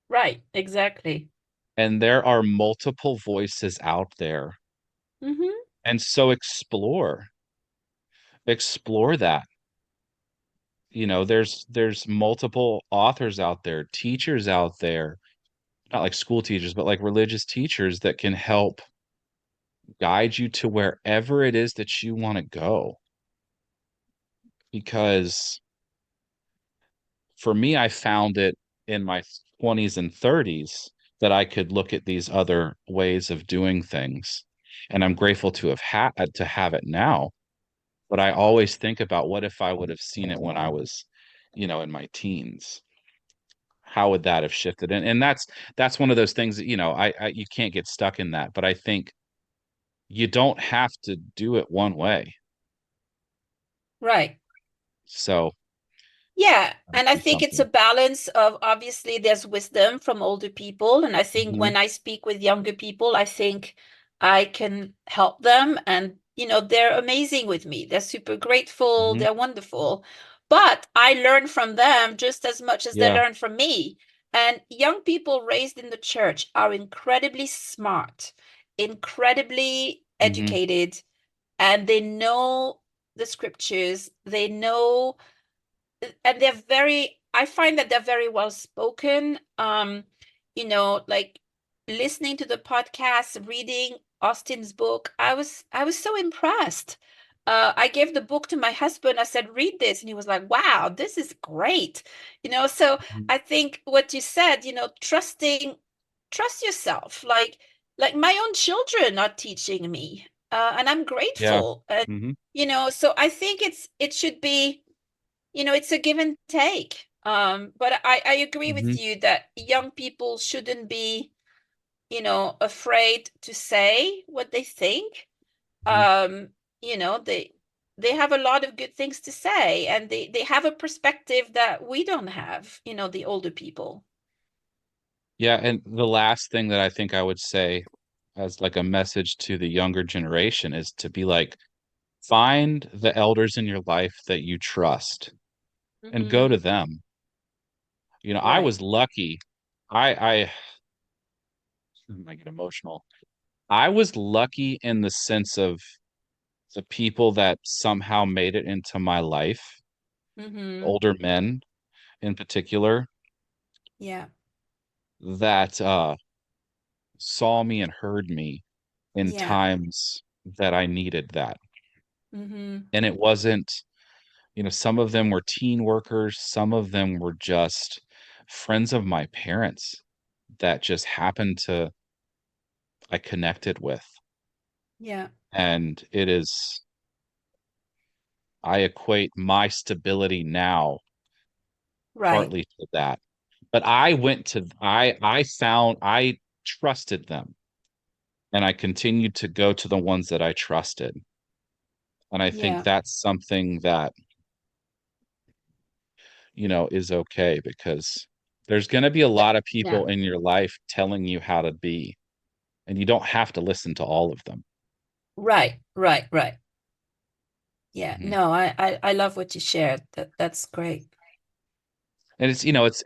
Right. Exactly. And there are multiple voices out there. Hmm. And so explore that. There's multiple authors out there, teachers out there, not like school teachers, but like religious teachers that can help guide you to wherever it is that you want to go. Because for me, I found it in my 20s and 30s that I could look at these other ways of doing things. And I'm grateful to have it now. But I always think about what if I would have seen it when I was, in my teens? How would that have shifted? And that's one of those things that, you can't get stuck in that. But I think you don't have to do it one way. Right. So Yeah, that'd and I be think it's a something. balance of obviously there's wisdom from older people, and I think Hmm. when I speak with younger people, I think I can help them, and they're amazing with me. They're super grateful, Hmm. they're wonderful. But I learn from them just as much as they Yeah. learn from me. And young people raised in the church are incredibly smart, incredibly Hmm. educated, and they know the scriptures. They know, and I find that they're very well spoken. Like listening to the podcast, reading Austin's book, I was so impressed. I gave the book to my husband. I said, read this. And he was like, wow, this is great. So I think what you said, trust yourself. Like my own children are teaching me. And I'm Yeah. grateful. And, Hmm. so I think it should be, it's a give and take. But I agree with Hmm. you that young people shouldn't be, afraid to say what they think. Hmm. Um, they have a lot of good things to say, and they have a perspective that we don't have, the older people. Yeah, and the last thing that I think I would say as like a message to the younger generation is to be like, find the elders in your life that you trust and go Hmm. to them. I Right. was lucky. I might get emotional. I was lucky in the sense of the people that somehow made it into my life, Hmm. older men in particular, Yeah. that saw me and heard me in Yeah. times that I needed that. Hmm. And it wasn't, some of them were teen workers, some of them were just friends of my parents that just happened to I connected with. Yeah. And I equate my stability now Right. partly to that. But I trusted them and I continued to go to the ones that I trusted. And I think Yeah. that's something that, is okay because there's going to be a Th- lot of Yeah. people in your life telling you how to be, and you don't have to listen to all of them. Right. Right. Right. Yeah. Mhm. No, I love what you shared. That's great. And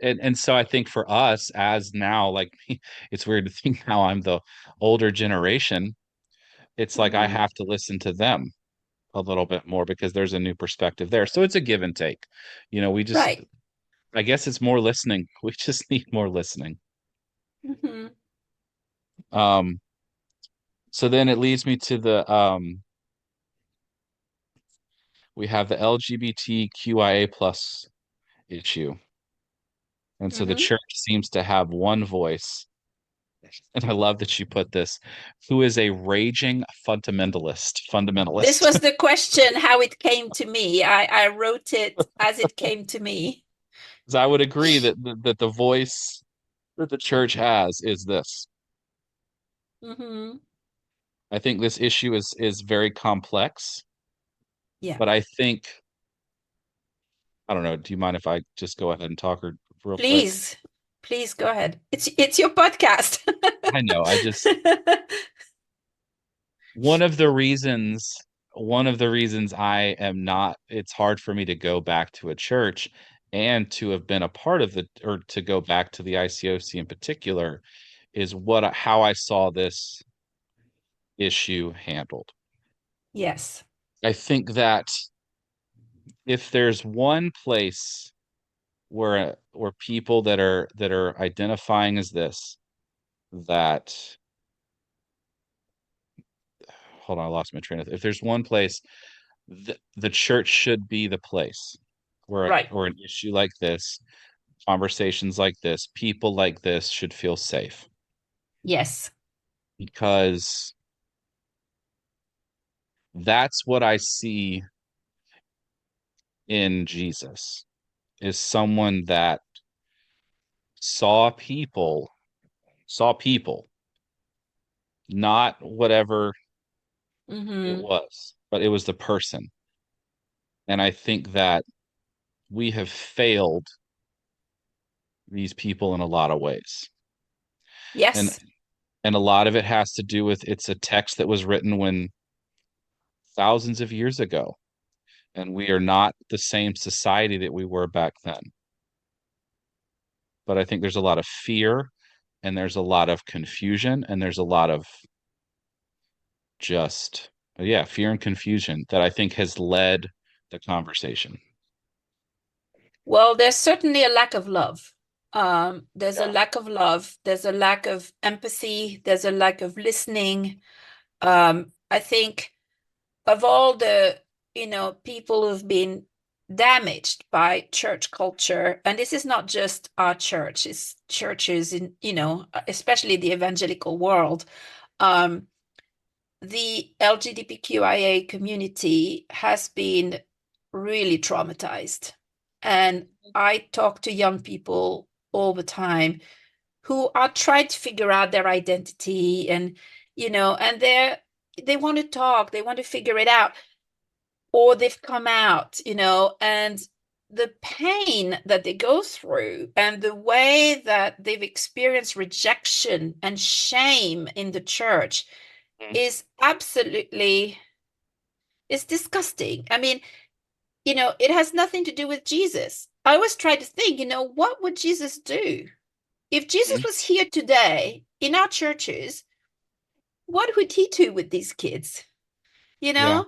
and so I think for us as now, like it's weird to think now I'm the older generation. It's like I Hmm. have to listen to them a little bit more because there's a new perspective there. So it's a give and take. We just, Right. I guess it's more listening. We just need more listening. Hmm. Um, so then it leads me to we have the LGBTQIA plus issue. And so the Hmm. church seems to have one voice. And I love that you put this, who is a raging fundamentalist. This Fundamentalist. was the question, how it came to me. I wrote it as it came to me. 'Cause I would agree that the voice that the church has is this. Hmm. I think this issue is very complex, Yeah. but I think I don't know. Do you mind if I just go ahead and talk real quick? Please, please go ahead. It's your podcast. I know. One of the reasons I am not, it's hard for me to go back to a church and to have been a part of or to go back to the ICOC in particular is how I saw this issue handled. Yes. I think that if there's one place where people that are identifying as this, that hold on, I lost my train of, if there's one place, the church should be the place where Right. or an issue like this, conversations like this, people like this should feel safe Yes. because that's what I see in Jesus is someone that saw people, not whatever it Hmm. was, but it was the person. And I think that we have failed these people in a lot of ways. And Yes. and a lot of it has to do with it's a text that was written when thousands of years ago, and we are not the same society that we were back then. But I think there's a lot of fear and there's a lot of confusion and there's a lot of just yeah, fear and confusion that I think has led the conversation. Well, there's certainly a lack of love. There's a Yeah. lack of love. There's a lack of empathy. There's a lack of listening. I think of all the, people who've been damaged by church culture, and this is not just our church, it's churches in, especially the evangelical world. Um, the LGBTQIA community has been really traumatized. And I talk to young people all the time who are trying to figure out their identity and, and they want to talk, they want to figure it out, or they've come out, and the pain that they go through and the way that they've experienced rejection and shame in the church Mhm. is absolutely, it's disgusting. I mean, it has nothing to do with Jesus. I always try to think, what would Jesus do? If Jesus Mhm. was here today in our churches, what would he do with these kids? You Yeah. know?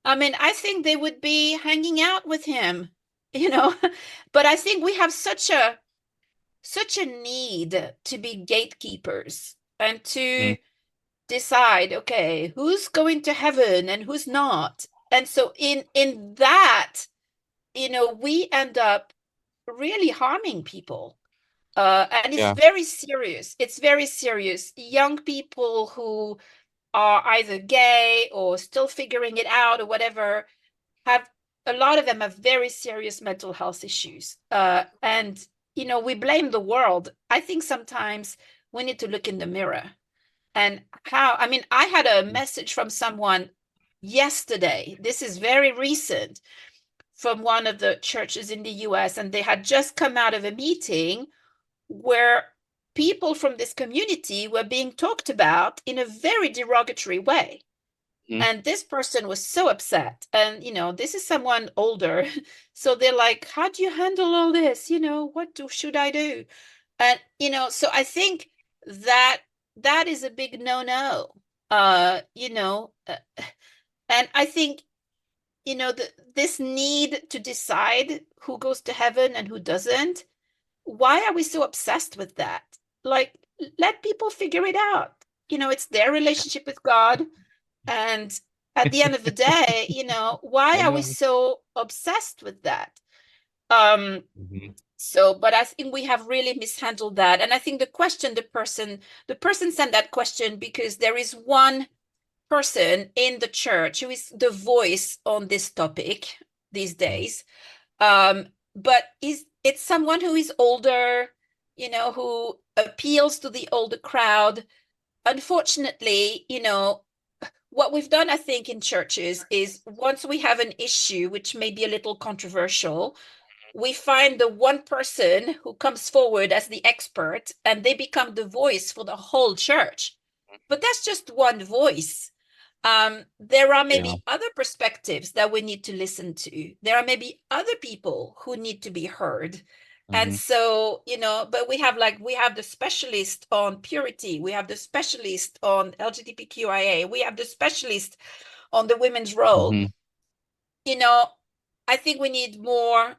I mean, I think they would be hanging out with him, you know. But I think we have such a need to be gatekeepers and Mhm. to decide, okay, who's going to heaven and who's not. And so in that, we end up really harming people. And it's Yeah. very serious. It's very serious. Young people who are either gay or still figuring it out or whatever have a lot of them have very serious mental health issues. And we blame the world. I think sometimes we need to look in the mirror and I mean, I had a Mhm. message from someone yesterday. This is very recent from one of the churches in the US, and they had just come out of a meeting where people from this community were being talked about in a very derogatory way. Mhm. And this person was so upset. And, this is someone older. So they're like, how do you handle all this? Should I do? And, so I think that that is a big no-no. Uh, you know, uh, and I think, this need to decide who goes to heaven and who doesn't, why are we so obsessed with that? Like, let people figure it out. It's their relationship with God. And at the end of the day, why I are we know. so obsessed with that? Um, Mhm. but I think we have really mishandled that. And I think the person sent that question because there is one person in the church who is the voice on this topic these Mhm. days. But it's someone who is older, who appeals to the older crowd. Unfortunately, what we've done, I think, in churches is once we have an issue which may be a little controversial, we find the one person who comes forward as the expert and they become the voice for the whole church. But that's just one voice. There are Yeah. maybe other perspectives that we need to listen to. There are maybe other people who need to be heard. And Mhm. so, but we have the specialist on purity, we have the specialist on LGBTQIA, we have the specialist on the women's role. Mhm. You know, I think we need more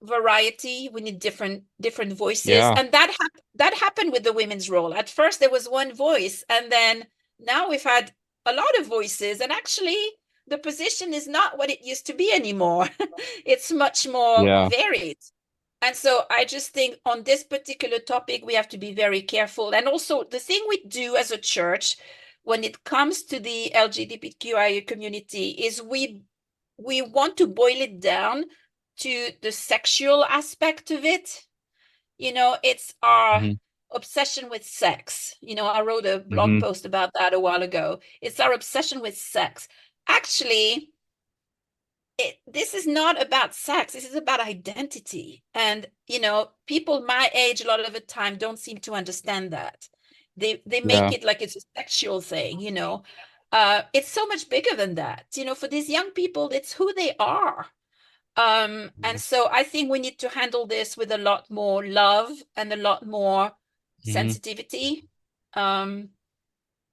variety. We need different voices, Yeah. and that happened with the women's role. At first, there was one voice, and then now we've had a lot of voices, and actually, the position is not what it used to be anymore. It's much more Yeah. varied. And so I just think on this particular topic, we have to be very careful. And also, the thing we do as a church when it comes to the LGBTQIA community is we want to boil it down to the sexual aspect of it. It's our Mhm. obsession with sex. I wrote a blog Mhm. post about that a while ago. It's our obsession with sex. Actually, this is not about sex. This is about identity. And, people my age a lot of the time don't seem to understand that. They make Yeah. it like it's a sexual thing. It's so much bigger than that. For these young people, it's who they are. And Mhm. so I think we need to handle this with a lot more love and a lot more Mhm. sensitivity. Um,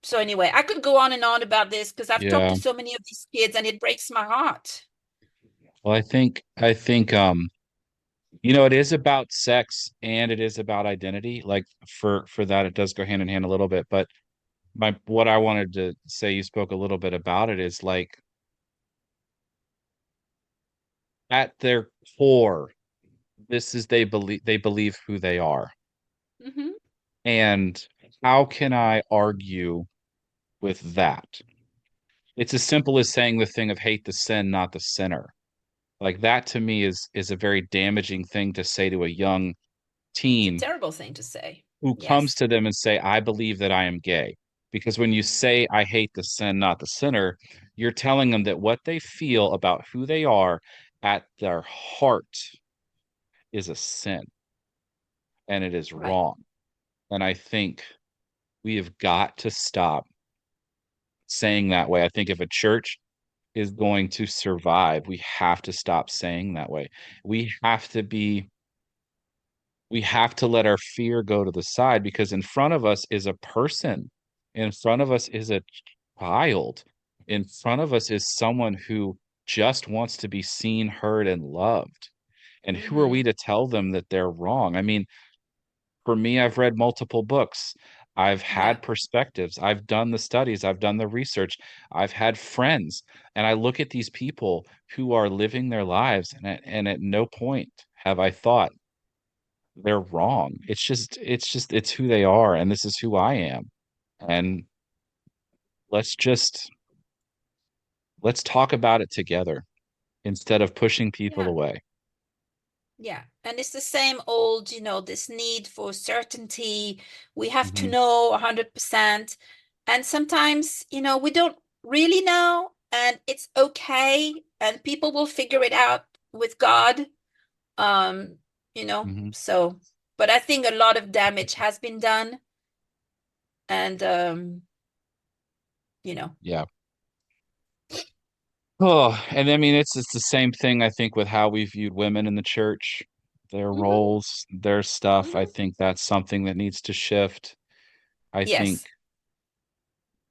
so anyway, I could go on and on about this because I've talked Yeah. to so many of these kids and it breaks my heart. Well, I think it is about sex and it is about identity. Like for that, it does go hand in hand a little bit. But what I wanted to say, you spoke a little bit about it, is like at their core, this is they believe who they are. Hmm. And how can I argue with that? It's as simple as saying the thing of hate the sin, not the sinner. Like that to me is a very damaging thing to say to a young It's a teen terrible thing to say. who comes Yes. to them and say, I believe that I am gay. Because when you say, I hate the sin, not the sinner, you're telling them that what they feel about who they are at their heart is a sin and it is Right. wrong. And I think we have got to stop saying that way. I think if a church is going to survive, we have to stop saying that way. We have to be, we have to let our fear go to the side because in front of us is a person. In front of us is a child. In front of us is someone who just wants to be seen, heard, and loved. And who are we Mm-hmm. to tell them that they're wrong? I mean, for me, I've read multiple books. I've Yeah. had perspectives. I've done the studies. I've done the research. I've had friends. And I look at these people who are living their lives, and at no point have I thought they're wrong. It's who they are, and this is who I am. And let's just let's talk about it together instead of pushing people Yeah. away. Yeah. And it's the same old, this need for certainty. We have to Hmm. know 100%. And sometimes, we don't really know, and it's okay. And people will figure it out with God. Um, Hmm. so, but I think a lot of damage has been done. And, you know, Yeah. Oh, and I mean it's the same thing I think with how we viewed women in the church, their mhm, roles, their stuff. I mhm. think that's something that needs to shift. I think Yes.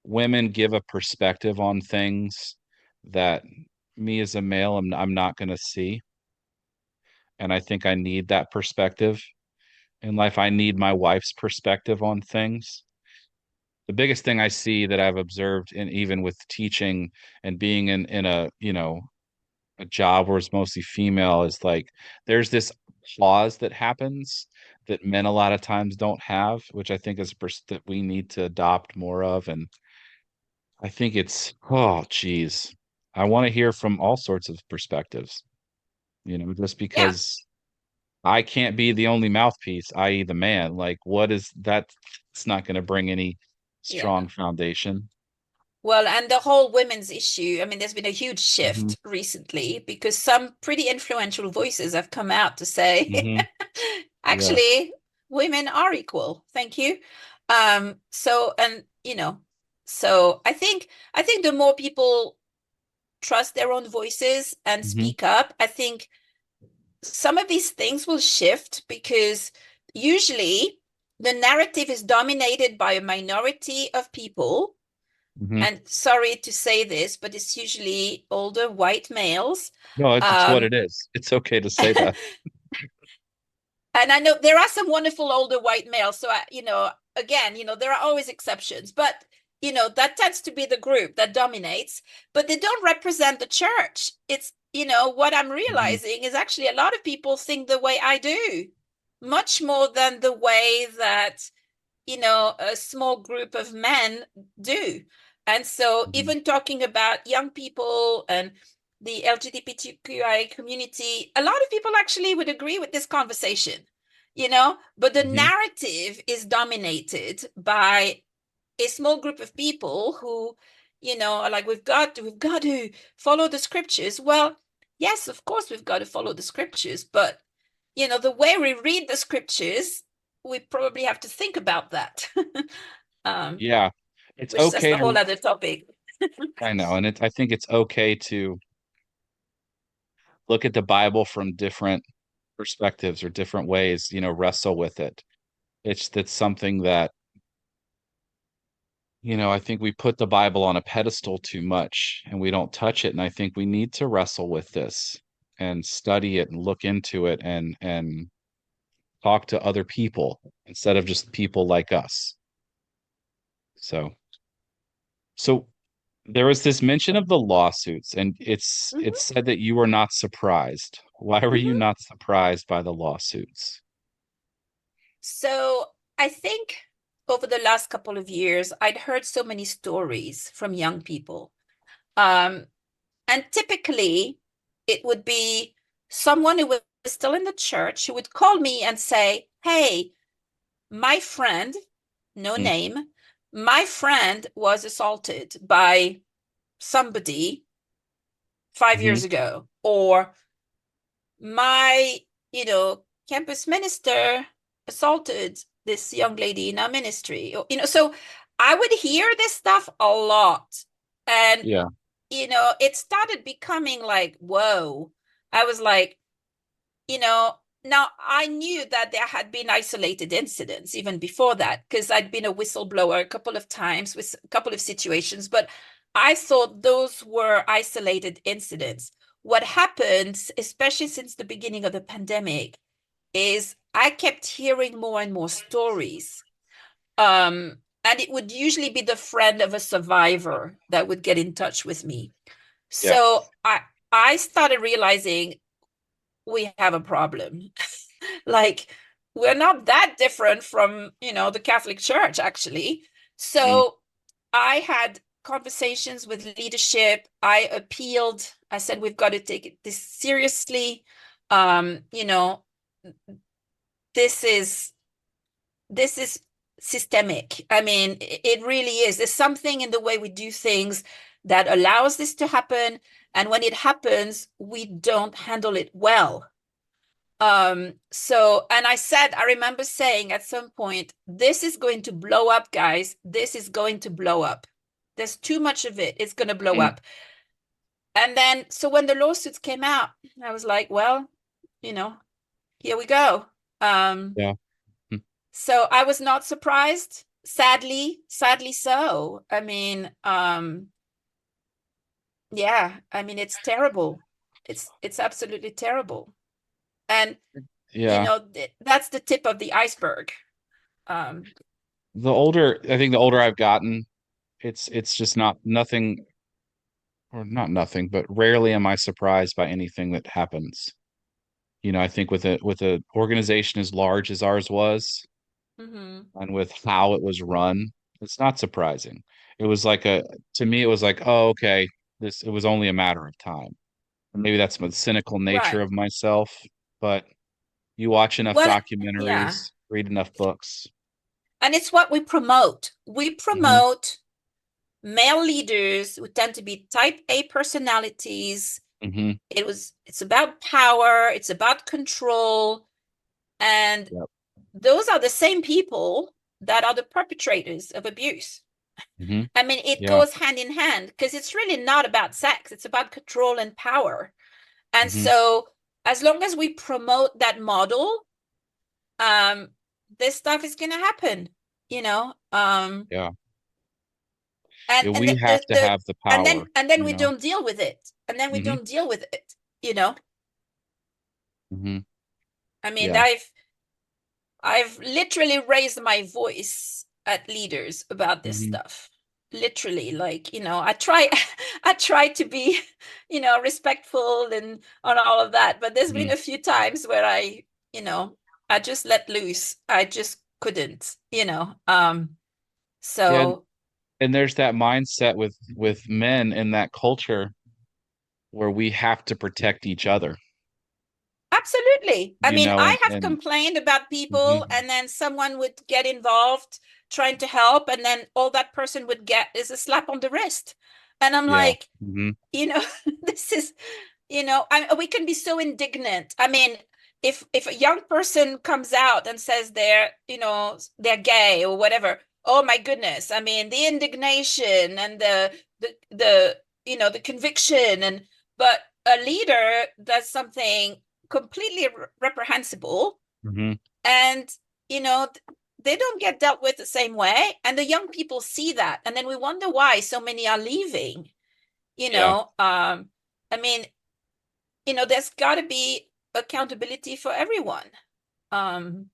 women give a perspective on things that me as a male I'm not going to see, and I think I need that perspective in life. I need my wife's perspective on things. The biggest thing I see that I've observed, and even with teaching and being in a job where it's mostly female, is like there's this pause that happens that men a lot of times don't have, which I think is that we need to adopt more of. And I think it's, oh geez, I want to hear from all sorts of perspectives, just Yeah. because I can't be the only mouthpiece, i.e. the man. Like, what is that? It's not going to bring any Yeah. strong foundation. Well, and the whole women's issue, I mean, there's been a huge Hmm. shift recently because some pretty influential voices have come out to say, Hmm. Yeah. actually, women are equal. Thank you. So, and so I think the more people trust their own voices and Hmm. speak up, I think some of these things will shift because usually the narrative is dominated by a minority of people. Hmm. And sorry to say this, but it's usually older white males. No, it's what Um, it is. It's okay to say that. and I know there are some wonderful older white males. So, again, there are always exceptions, but, that tends to be the group that dominates, but they don't represent the church. It's, what I'm Hmm. realizing is actually a lot of people think the way I do, much more than the way that a small group of men do. And so, Hmm. even talking about young people and the LGBTQI community, a lot of people actually would agree with this conversation, but the Hmm. narrative is dominated by a small group of people who, are like, we've got to follow the scriptures. Well, yes, of course, we've got to follow the scriptures, but the way we read the scriptures, we probably have to think about that. um, Yeah. It's which that's okay the whole to, other topic. I know, and I think it's okay to look at the Bible from different perspectives or different ways, wrestle with it. That's something that, I think we put the Bible on a pedestal too much and we don't touch it. And I think we need to wrestle with this and study it and look into it and talk to other people instead of just people like us. So there was this mention of the lawsuits, and it's Mhm, said that you were not surprised. Why were you mhm. not surprised by the lawsuits? So I think over the last couple of years, I'd heard so many stories from young people. Um, and typically it would be someone who was still in the church who would call me and say, "Hey, my friend, no Mm, name, my friend was assaulted by somebody 5 years mhm, ago," or my, campus minister assaulted this young lady in our ministry. So I would hear this stuff a lot. And, Yeah. it started becoming like, whoa. I was like, you know, now I knew that there had been isolated incidents even before that, because I'd been a whistleblower a couple of times with a couple of situations, but I thought those were isolated incidents. What happened, especially since the beginning of the pandemic, is I kept hearing more and more stories. And it would usually be the friend of a survivor that would get in touch with me. Yeah. So I started realizing we have a problem. Like, we're not that different from, the Catholic Church, actually. Mhm. So I had conversations with leadership. I appealed. I said, we've got to take this seriously. Um, you know, this is this is systemic. I mean, it really is. There's something in the way we do things that allows this to happen. And when it happens, we don't handle it well. And I remember saying at some point, this is going to blow up, guys. This is going to blow up. There's too much of it. It's going to blow Mhm. up. And then, so when the lawsuits came out, I was like, well, you know, here we go. Um, Yeah. Mm. so I was not surprised, sadly so. I mean, yeah, I mean, it's terrible. It's absolutely terrible. And, Yeah. that's the tip of the iceberg. Um, I think the older I've gotten, it's just not nothing, or not nothing, but rarely am I surprised by anything that happens. I think with a organization as large as ours was, mhm. and with how it was run, it's not surprising. It was like a To me, it was like, oh, okay, it was only a matter of time. And maybe that's the cynical Right. nature of myself, but you watch enough Well, yeah. documentaries, read enough books. And it's what we promote. We Hmm. promote male leaders who tend to be type A personalities. Hmm. It's about power, it's about control, and Yep. those are the same people that are the perpetrators of abuse. Hmm. I mean, it Yeah. goes hand in hand because it's really not about sex, it's about control and power. And Hmm. so, as long as we promote that model, um, this stuff is going to happen, you know. Yeah. And Yeah, and we have to have the and power, then you we know. don't deal with it, and then we Hmm. don't deal with it, you know. Hmm. I mean, Yeah. I've literally raised my voice at leaders about this Hmm. stuff. Literally, like, I try to be, respectful and on all of that. But there's been Hmm. a few times where you know, I just let loose. I just couldn't, Yeah, so and there's that mindset with men in that culture where we have to protect each other, absolutely. I mean, I have and complained about people, mhm, and then someone would get involved trying to help, and then all that person would get is a slap on the wrist. And I'm yeah. like, Hmm. you know, this is, we can be so indignant. I mean, if a young person comes out and says they're gay or whatever, oh my goodness. I mean, the indignation and the conviction, but a leader does something completely reprehensible, Hmm. and you know they don't get dealt with the same way, and the young people see that, and then we wonder why so many are leaving. you Yeah, know um I mean, there's got to be accountability for everyone. um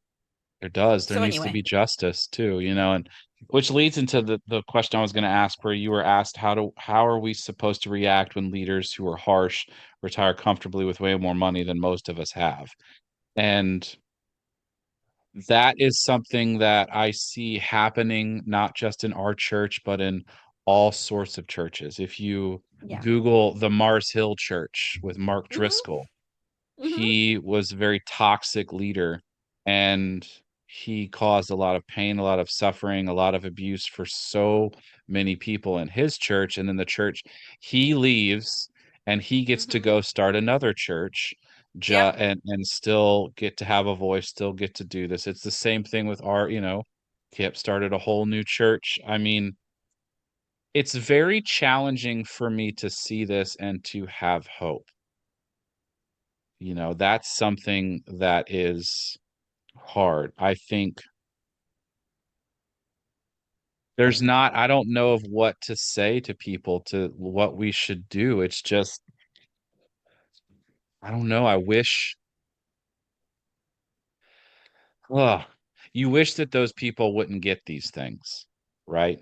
there does. There so needs to anyway. be justice too, and which leads into the question I was going to ask, where you were asked how are we supposed to react when leaders who are harsh retire comfortably with way more money than most of us have? And that is something that I see happening not just in our church, but in all sorts of churches. If you Yeah. Google the Mars Hill Church with Mark Hmm. Driscoll, Hmm. he was a very toxic leader, and he caused a lot of pain, a lot of suffering, a lot of abuse for so many people in his church. And then the church he leaves, and he gets to Hmm. go start another church Yeah. and still get to have a voice, still get to do this. It's the same thing with our, Kip started a whole new church. I mean, it's very challenging for me to see this and to have hope. That's something that is hard. I think I don't know of what to say to people to what we should do. It's just, I don't know. Ugh, you wish that those people wouldn't get these things, right?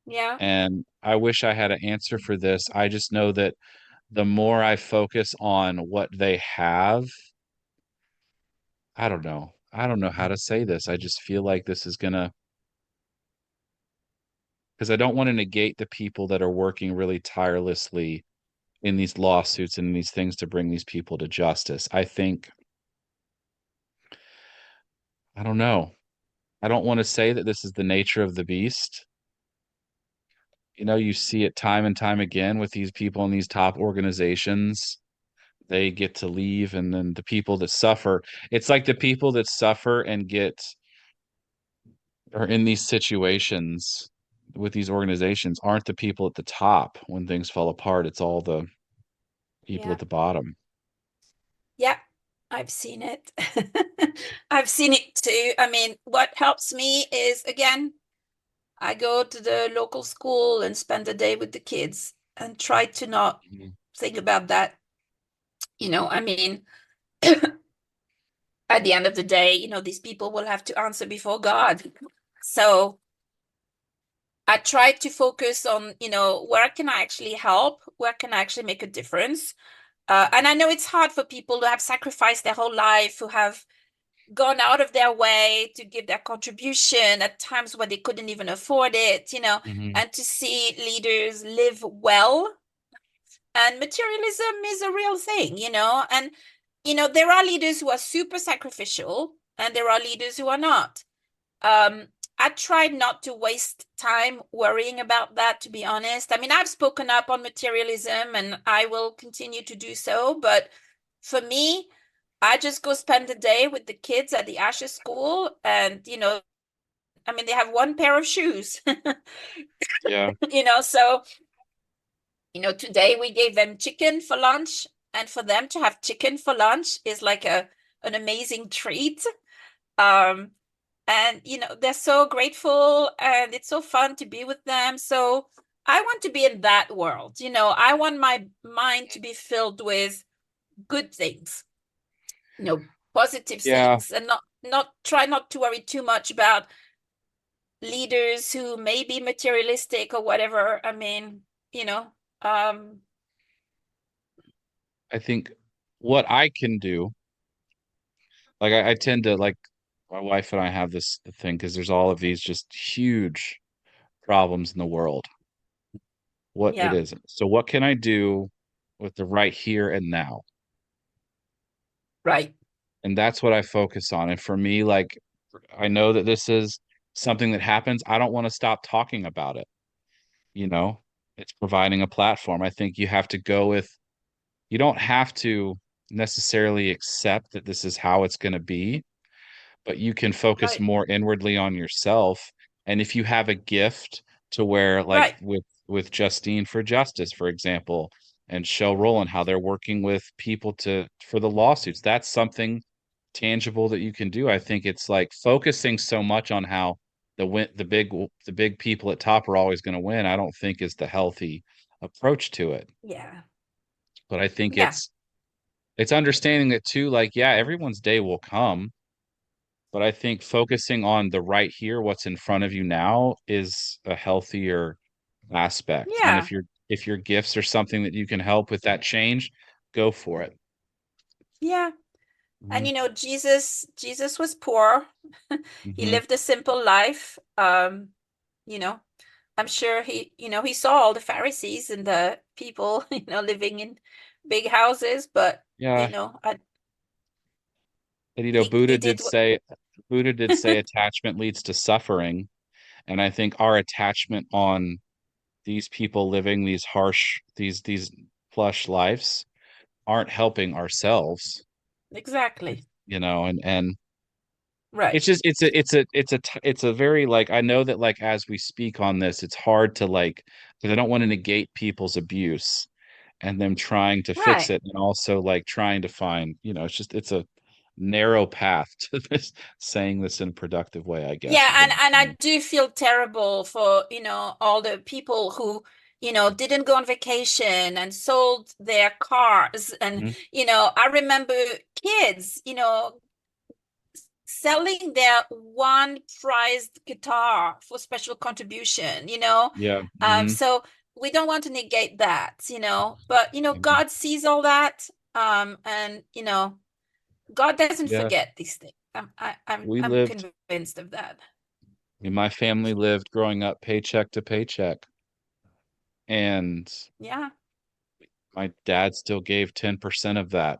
Yeah. And I wish I had an answer for this. I just know that the more I focus on what they have, I don't know. I don't know how to say this. I just feel like this is gonna, because I don't want to negate the people that are working really tirelessly in these lawsuits and these things to bring these people to justice. I don't know. I don't want to say that this is the nature of the beast. You see it time and time again with these people in these top organizations. They get to leave, and then the people that suffer, it's like the people that suffer and are in these situations with these organizations aren't the people at the top when things fall apart. It's all the people Yeah. at the bottom. Yeah. I've seen it. I've seen it too. I mean, what helps me is, again, I go to the local school and spend the day with the kids and try to not Mhm. think about that. I mean, at the end of the day, these people will have to answer before God. So I try to focus on, where can I actually help? Where can I actually make a difference? And I know it's hard for people who have sacrificed their whole life, who have gone out of their way to give their contribution at times when they couldn't even afford it, Mhm. and to see leaders live well. And materialism is a real thing, and there are leaders who are super sacrificial and there are leaders who are not. Um, I tried not to waste time worrying about that, to be honest. I mean, I've spoken up on materialism and I will continue to do so, but for me, I just go spend the day with the kids at the Ashes School, and I mean, they have one pair of shoes. Yeah, So today we gave them chicken for lunch, and for them to have chicken for lunch is like an amazing treat. Um, and they're so grateful, and it's so fun to be with them. So I want to be in that world. I want my mind to be filled with good things, positive yeah. things, and not try not to worry too much about leaders who may be materialistic or whatever. I mean, you know, um, I think what I can do, like I tend to like my wife and I have this thing because there's all of these just huge problems in the world. What it yeah, is. So what can I do with the right here and now? right, And that's what I focus on. And for me, like I know that this is something that happens. I don't want to stop talking about it. You know, it's providing a platform. I think you don't have to necessarily accept that this is how it's going to be, but you can focus right, more inwardly on yourself. And if you have a gift to where, like right, with Justine for Justice, for example, and Shell Rowland, how they're working with people for the lawsuits, that's something tangible that you can do. I think it's like focusing so much on how the big people at top are always going to win, I don't think is the healthy approach to it. yeah, But I think yeah, it's understanding that too, like, yeah, everyone's day will come, but I think focusing on the right here, what's in front of you now, is a healthier aspect. And yeah, if your gifts are something that you can help with that change, go for it. yeah. And Hmm. Jesus was poor. He Hmm. lived a simple life. You know, I'm sure he saw all the Pharisees and the people, living in big houses, but Yeah. I And he did what, Buddha did say attachment leads to suffering. And I think our attachment on these people living these harsh, these plush lives, aren't helping ourselves, Exactly. and Right. it's just it's a very like I know that like as we speak on this, it's hard to like because I don't want to negate people's abuse and them trying to fix Right. it and also like trying to find, it's a narrow path to this saying this in a productive way, I guess, Yeah, is what and I'm I saying. do feel terrible for, all the people who, didn't go on vacation and sold their cars. And, Mhm. I remember kids, selling their one prized guitar for special contribution. Yeah. Hmm. So we don't want to negate that, but, God sees all that. And, God doesn't Yeah. forget these things. We I'm lived, convinced of that. my family lived growing up paycheck to paycheck. And Yeah. my dad still gave 10% of that,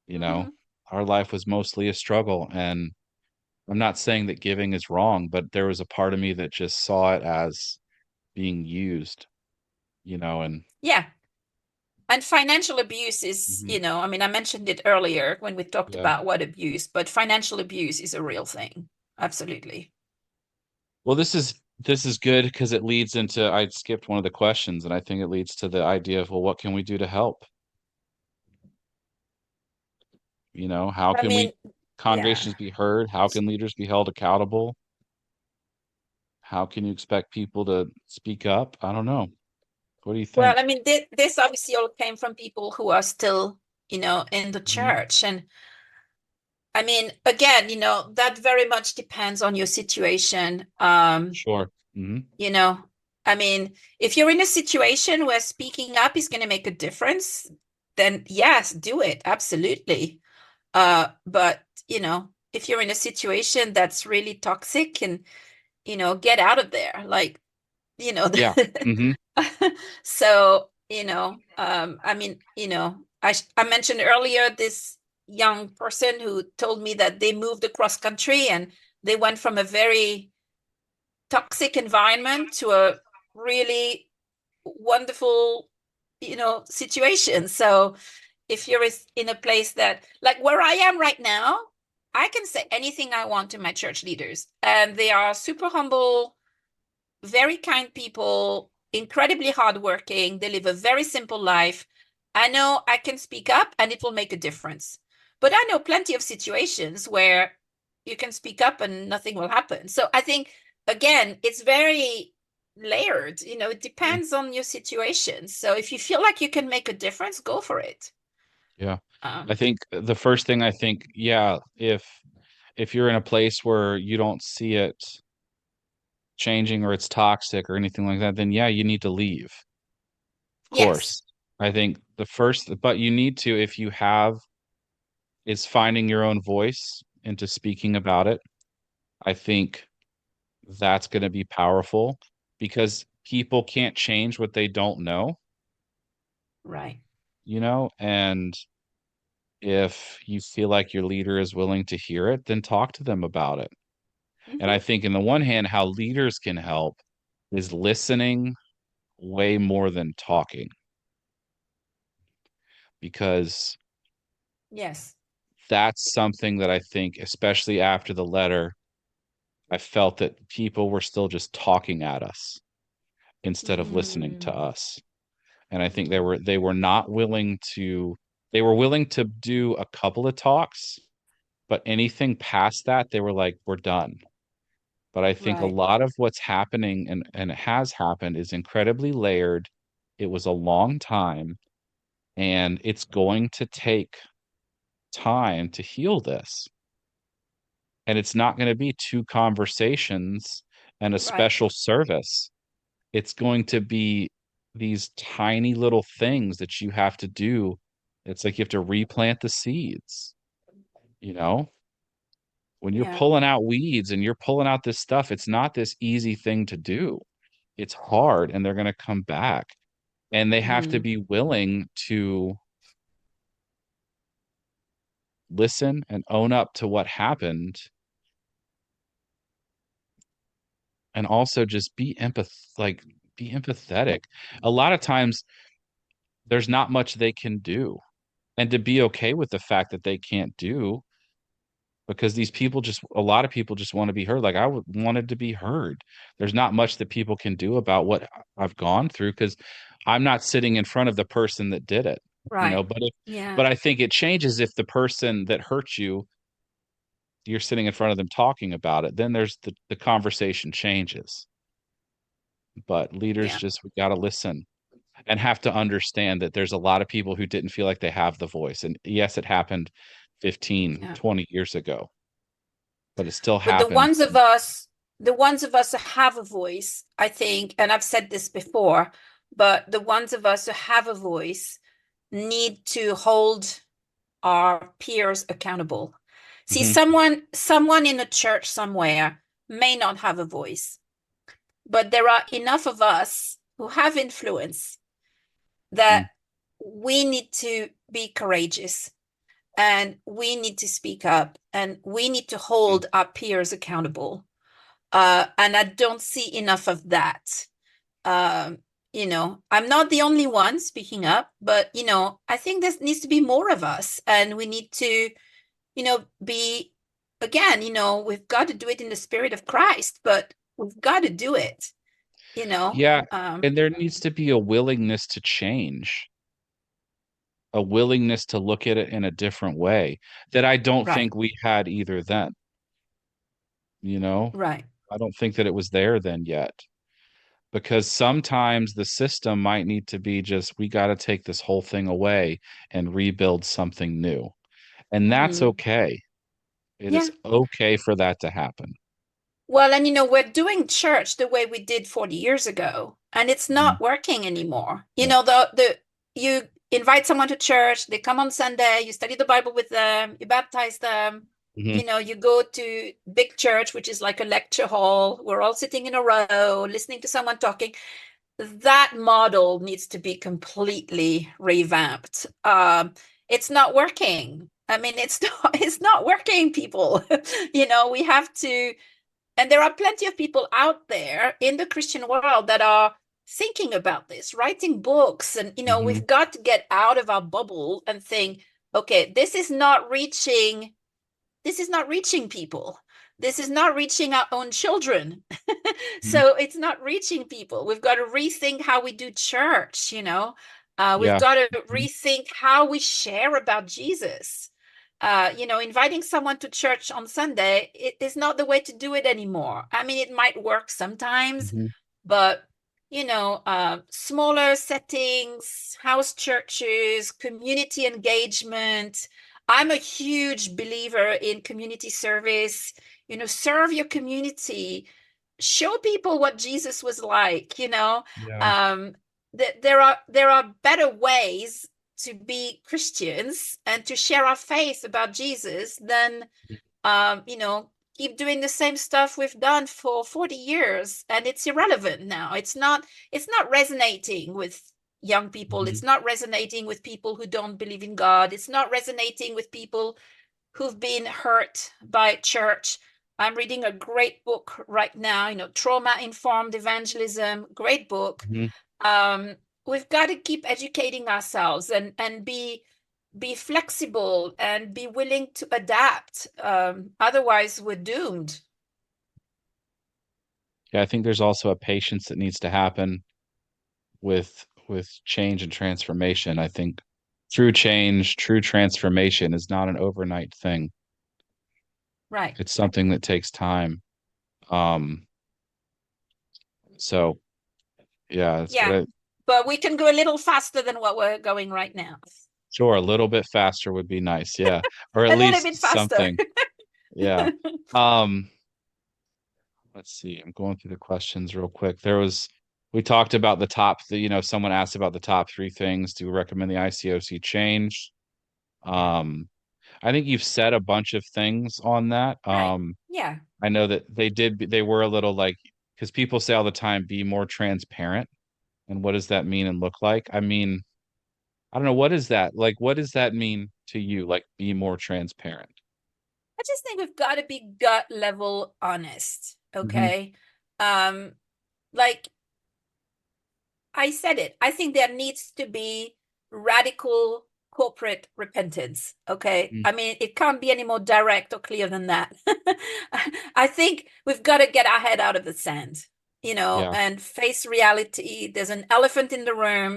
you know. Hmm. Our life was mostly a struggle. And I'm not saying that giving is wrong, but there was a part of me that just saw it as being used, and Yeah. And financial abuse is, mhm, I mean, I mentioned it earlier when we talked yeah. about what abuse, but financial abuse is a real thing. Absolutely. Well, this is good because it leads into I skipped one of the questions, and I think it leads to the idea of, well, what can we do to help? How I can we mean, yeah. congregations be heard? How can leaders be held accountable? How can you expect people to speak up? I don't know. What do you Well, I think? mean, this obviously all came from people who are still, in the Mhm. church. And I mean, again, that very much depends on your situation. Sure. Hmm. You know, I mean, if you're in a situation where speaking up is going to make a difference, then yes, do it. Absolutely. But, if you're in a situation that's really toxic and, get out of there. Like, you know, Yeah. Hmm. so, I mean, I mentioned earlier this young person who told me that they moved across country and they went from a very toxic environment to a really wonderful, situation. So if you're in a place that, like where I am right now, I can say anything I want to my church leaders, and they are super humble, very kind people, incredibly hardworking. They live a very simple life. I know I can speak up and it will make a difference. But I know plenty of situations where you can speak up and nothing will happen. So I think, again, it's very layered. It Yeah. depends on your situation. So if you feel like you can make a difference, go for it. Yeah. I Um, think the first thing I think, yeah, if you're in a place where you don't see it changing or it's toxic or anything like that, then yeah, you need to leave. Of yes, course. I think the first, but you need to, if you have, is finding your own voice into speaking about it. I think that's going to be powerful because people can't change what they don't know, right. and if you feel like your leader is willing to hear it, then talk to them about it. And I Hmm. think, in the one hand, how leaders can help is listening way more than talking, because Yes. that's something that I think, especially after the letter, I felt that people were still just talking at us instead of listening to Mm, us. And I think they mm, were they were not willing to they were willing to do a couple of talks, but anything past that, they were like, we're done. But I think a right. lot of what's happening and it has happened is incredibly layered. It was a long time, and it's going to take time to heal this. And it's not going to be two conversations and a Right. special service. It's going to be these tiny little things that you have to do. It's like you have to replant the seeds, you know? When you're Yeah. pulling out weeds and you're pulling out this stuff, it's not this easy thing to do. It's hard, and they're going to come back. And they have to Mm, be willing to listen and own up to what happened, and also just be empathetic. A lot of times there's not much they can do. and to be okay with the fact that they can't do, because these people just, a lot of people just want to be heard. Like wanted to be heard. There's not much that people can do about what I've gone through, because I'm not sitting in front of the person that did it, Right. but Yeah. but I think it changes if the person that hurt you, you're sitting in front of them talking about it, then there's the conversation changes. But leaders Yeah. just, we got to listen and have to understand that there's a lot of people who didn't feel like they have the voice. And yes, it happened 15, Yeah. 20 years ago, but it still But happens. the ones of us who have a voice, I think, and I've said this before, but the ones of us who have a voice need to hold our peers accountable. See, Hmm. someone in a church somewhere may not have a voice, but there are enough of us who have influence that we need to be courageous and we need to speak up and we need to hold our peers accountable. And I don't see enough of that. Um, I'm not the only one speaking up, but I think there needs to be more of us, and we need to, be again, we've got to do it in the spirit of Christ, but we've got to do it, you know. Yeah, Um, and there needs to be a willingness to change, a willingness to look at it in a different way that I don't right, think we had either then, you know? right. I don't think that it was there then yet, because sometimes the system might need to be just, we got to take this whole thing away and rebuild something new. And that's Mm, okay. It yeah. is okay for that to happen. Well, and we're doing church the way we did 40 years ago, and it's Mhm. not working anymore. Yeah. The you invite someone to church, they come on Sunday, you study the Bible with them, you baptize them. Hmm. You go to big church, which is like a lecture hall. We're all sitting in a row, listening to someone talking. That model needs to be completely revamped. It's not working. I mean, it's not working, people. We have to, and there are plenty of people out there in the Christian world that are thinking about this, writing books. And, Hmm. we've got to get out of our bubble and think, okay, this is not reaching people. This is not reaching our own children. Hmm. So it's not reaching people. We've got to rethink how we do church. We've Yeah. got to Mhm. rethink how we share about Jesus. Inviting someone to church on Sunday, it is not the way to do it anymore. I mean, it might work sometimes, Mhm. but smaller settings, house churches, community engagement. I'm a huge believer in community service. Serve your community, show people what Jesus was like. Yeah. Um, there are better ways to be Christians and to share our faith about Jesus than keep doing the same stuff we've done for 40 years, and it's irrelevant now. It's not resonating with young people. It's Mhm. not resonating with people who don't believe in God. It's not resonating with people who've been hurt by church. I'm reading a great book right now, Trauma Informed Evangelism, great book. Mhm. Um, we've got to keep educating ourselves and be flexible and be willing to adapt. Otherwise, we're doomed. Yeah, I think there's also a patience that needs to happen with change and transformation. I think true change, true transformation is not an overnight thing. Right. It's something that takes time. Um, so yeah, that's what Yeah. I, But we can go a little faster than what we're going right now. sure, a little bit faster would be nice. Yeah. Or at A little least bit faster. something. Yeah. Um, let's see. I'm going through the questions real quick. We talked about the top, someone asked about the top three things to recommend the ICOC change. Um, I think you've said a bunch of things on that. Right. Yeah. I know that they were a little like, because people say all the time, be more transparent. And what does that mean and look like? I mean, I don't know. What is that? Like, what does that mean to you? Like, be more transparent. I just think we've got to be gut level honest. Hmm. Okay. Um, like I said it, I think there needs to be radical corporate repentance. Okay. Mm. I mean, it can't be any more direct or clear than that. I think we've got to get our head out of the sand, Yeah. and face reality. There's an elephant in the room,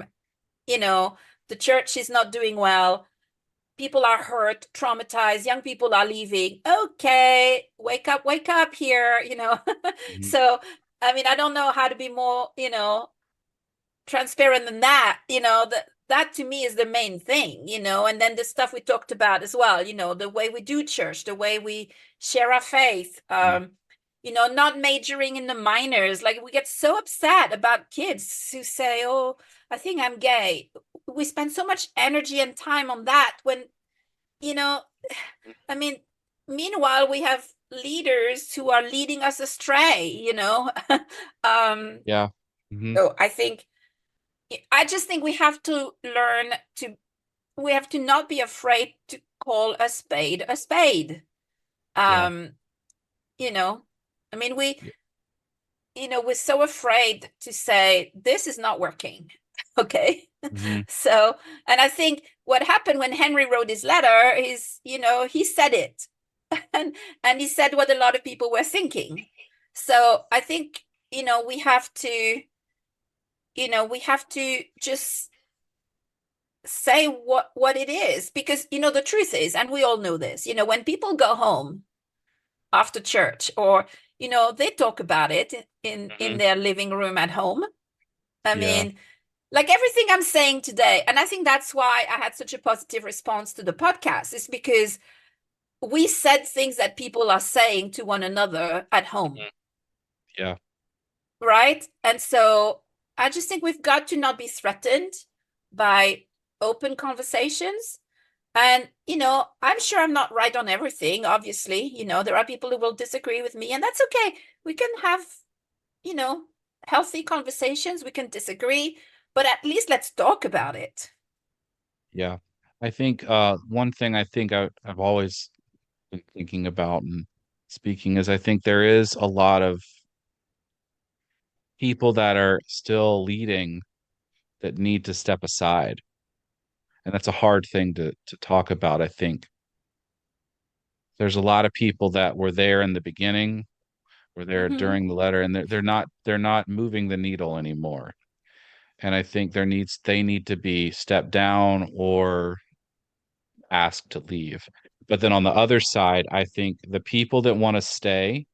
you know, the church is not doing well. People are hurt, traumatized, young people are leaving. Okay, wake up here. Mhm. So, I mean, I don't know how to be more, transparent than that. That to me is the main thing. And then the stuff we talked about as well, the way we do church, the way we share our faith, Mhm. not majoring in the minors. Like, we get so upset about kids who say, oh, I think I'm gay. We spend so much energy and time on that when, you know, I mean, meanwhile, we have leaders who are leading us astray. um, Yeah. Hmm. so I just think we have to learn to, we have to not be afraid to call a spade a spade. Yeah. Um, you know, I mean, Yeah. we're so afraid to say this is not working. Okay. Hmm. So, and I think what happened when Henry wrote his letter is, he said it, and he said what a lot of people were thinking. So I think, we have to just say what it is, because the truth is, and we all know this, when people go home after church, or they talk about it in Hmm. their living room at home. I Yeah. mean, like everything I'm saying today, and I think that's why I had such a positive response to the podcast, is because we said things that people are saying to one another at home, Mhm. Yeah. right? And so I just think we've got to not be threatened by open conversations. And, I'm sure I'm not right on everything, obviously. There are people who will disagree with me, and that's okay. We can have, you know, healthy conversations. We can disagree, but at least let's talk about it. Yeah. I think one thing I've always been thinking about and speaking is I think there is a lot of people that are still leading that need to step aside. And that's a hard thing to talk about. I think there's a lot of people that were there in the beginning, were there Hmm. during the letter, and they're not moving the needle anymore. And I think they need to be stepped down or asked to leave. But then on the other side, I think the people that want to stay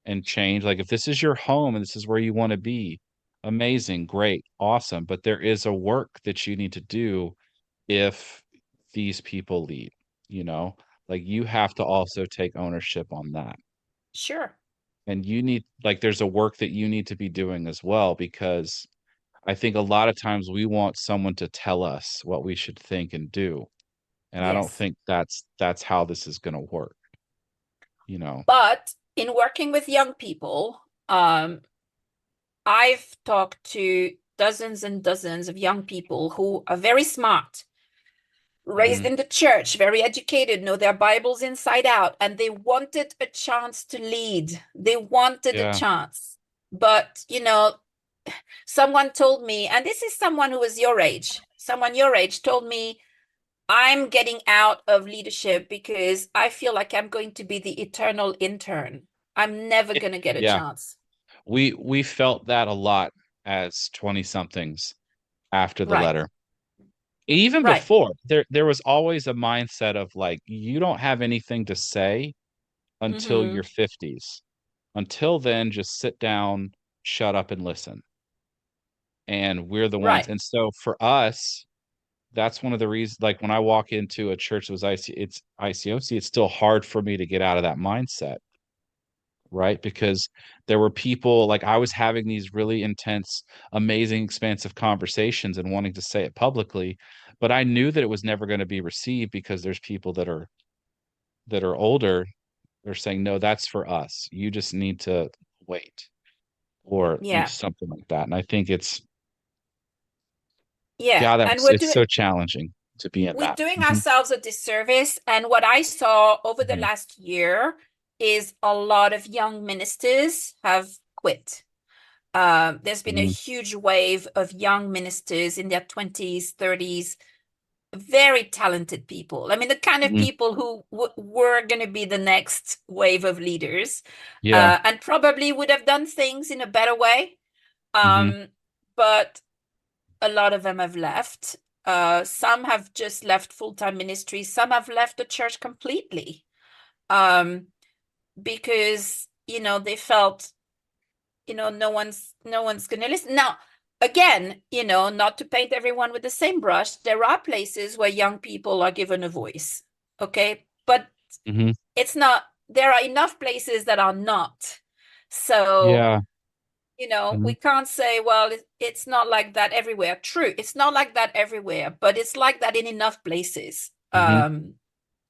and change, like if this is your home and this is where you want to be, amazing, great, awesome. But there is a work that you need to do if these people lead, you know, like you have to also take ownership on that. Sure. And there's a work that you need to be doing as well, because I think a lot of times we want someone to tell us what we should think and do. And I don't Yes. think that's how this is going to work, you know. But in working with young people, I've talked to dozens and dozens of young people who are very smart, raised Hmm. in the church, very educated, know their Bibles inside out, and they wanted a chance to lead. They wanted a Yeah. chance. But, someone told me, and this is someone who was your age, someone your age told me, I'm getting out of leadership because I feel like I'm going to be the eternal intern. I'm never Yeah. going to get a Yeah. chance. We felt that a lot as 20 somethings after the Right, letter. Even right. before, there was always a mindset of like, you don't have anything to say until Hmm. your 50s. Until then, just sit down, shut up and listen. And we're the ones. Right. And so for us, that's one of the reasons, like when I walk into a church that was it's ICOC, it's still hard for me to get out of that mindset, right? Because there were people like I was having these really intense, amazing, expansive conversations and wanting to say it publicly, but I knew that it was never going to be received because there's people that are older. They're saying, no, that's for us. You just need to wait or Yeah. something like that. And I think Yeah. And it's so challenging to be in we're that. doing Hmm. ourselves a disservice. And what I saw over the Hmm. last year is a lot of young ministers have quit. There's been a Hmm. huge wave of young ministers in their 20s, 30s, very talented people. I mean, the kind of Hmm. people who were going to be the next wave of leaders, Yeah. and probably would have done things in a better way. Hmm. But a lot of them have left. Some have just left full-time ministry. Some have left the church completely, um, because, they felt, no one's going to listen. Now, again, not to paint everyone with the same brush, there are places where young people are given a voice, okay? But Hmm. it's not, there are enough places that are not. So, Yeah. we Hmm. can't say, well, it's not like that everywhere. True, it's not like that everywhere, but it's like that in enough places. Hmm.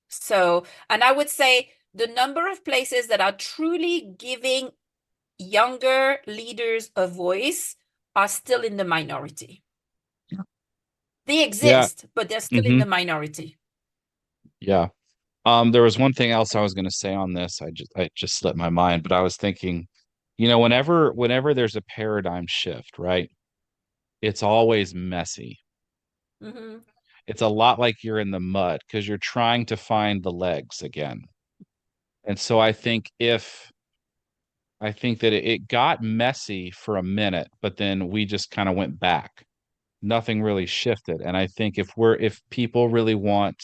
So, and I would say the number of places that are truly giving younger leaders a voice are still in the minority. They Yeah. exist, but they're still in Hmm. the minority. Yeah. There was one thing else I was going to say on this. I just slipped my mind, but I was thinking, whenever there's a paradigm shift, right? It's always messy. Mm-hmm. It's a lot like you're in the mud because you're trying to find the legs again. And so I think that it got messy for a minute, but then we just kind of went back. Nothing really shifted. And I think if people really want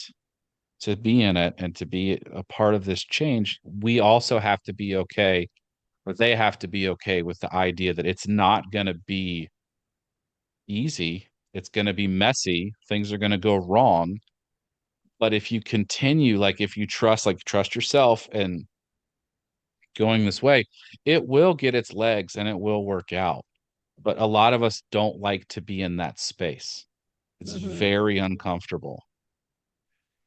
to be in it and to be a part of this change, we also have to be okay, or they have to be okay with the idea that it's not going to be easy. It's going to be messy. Things are going to go wrong. But if you continue, like if you trust yourself and going this way, it will get its legs and it will work out. But a lot of us don't like to be in that space. It's Mm-hmm. very uncomfortable.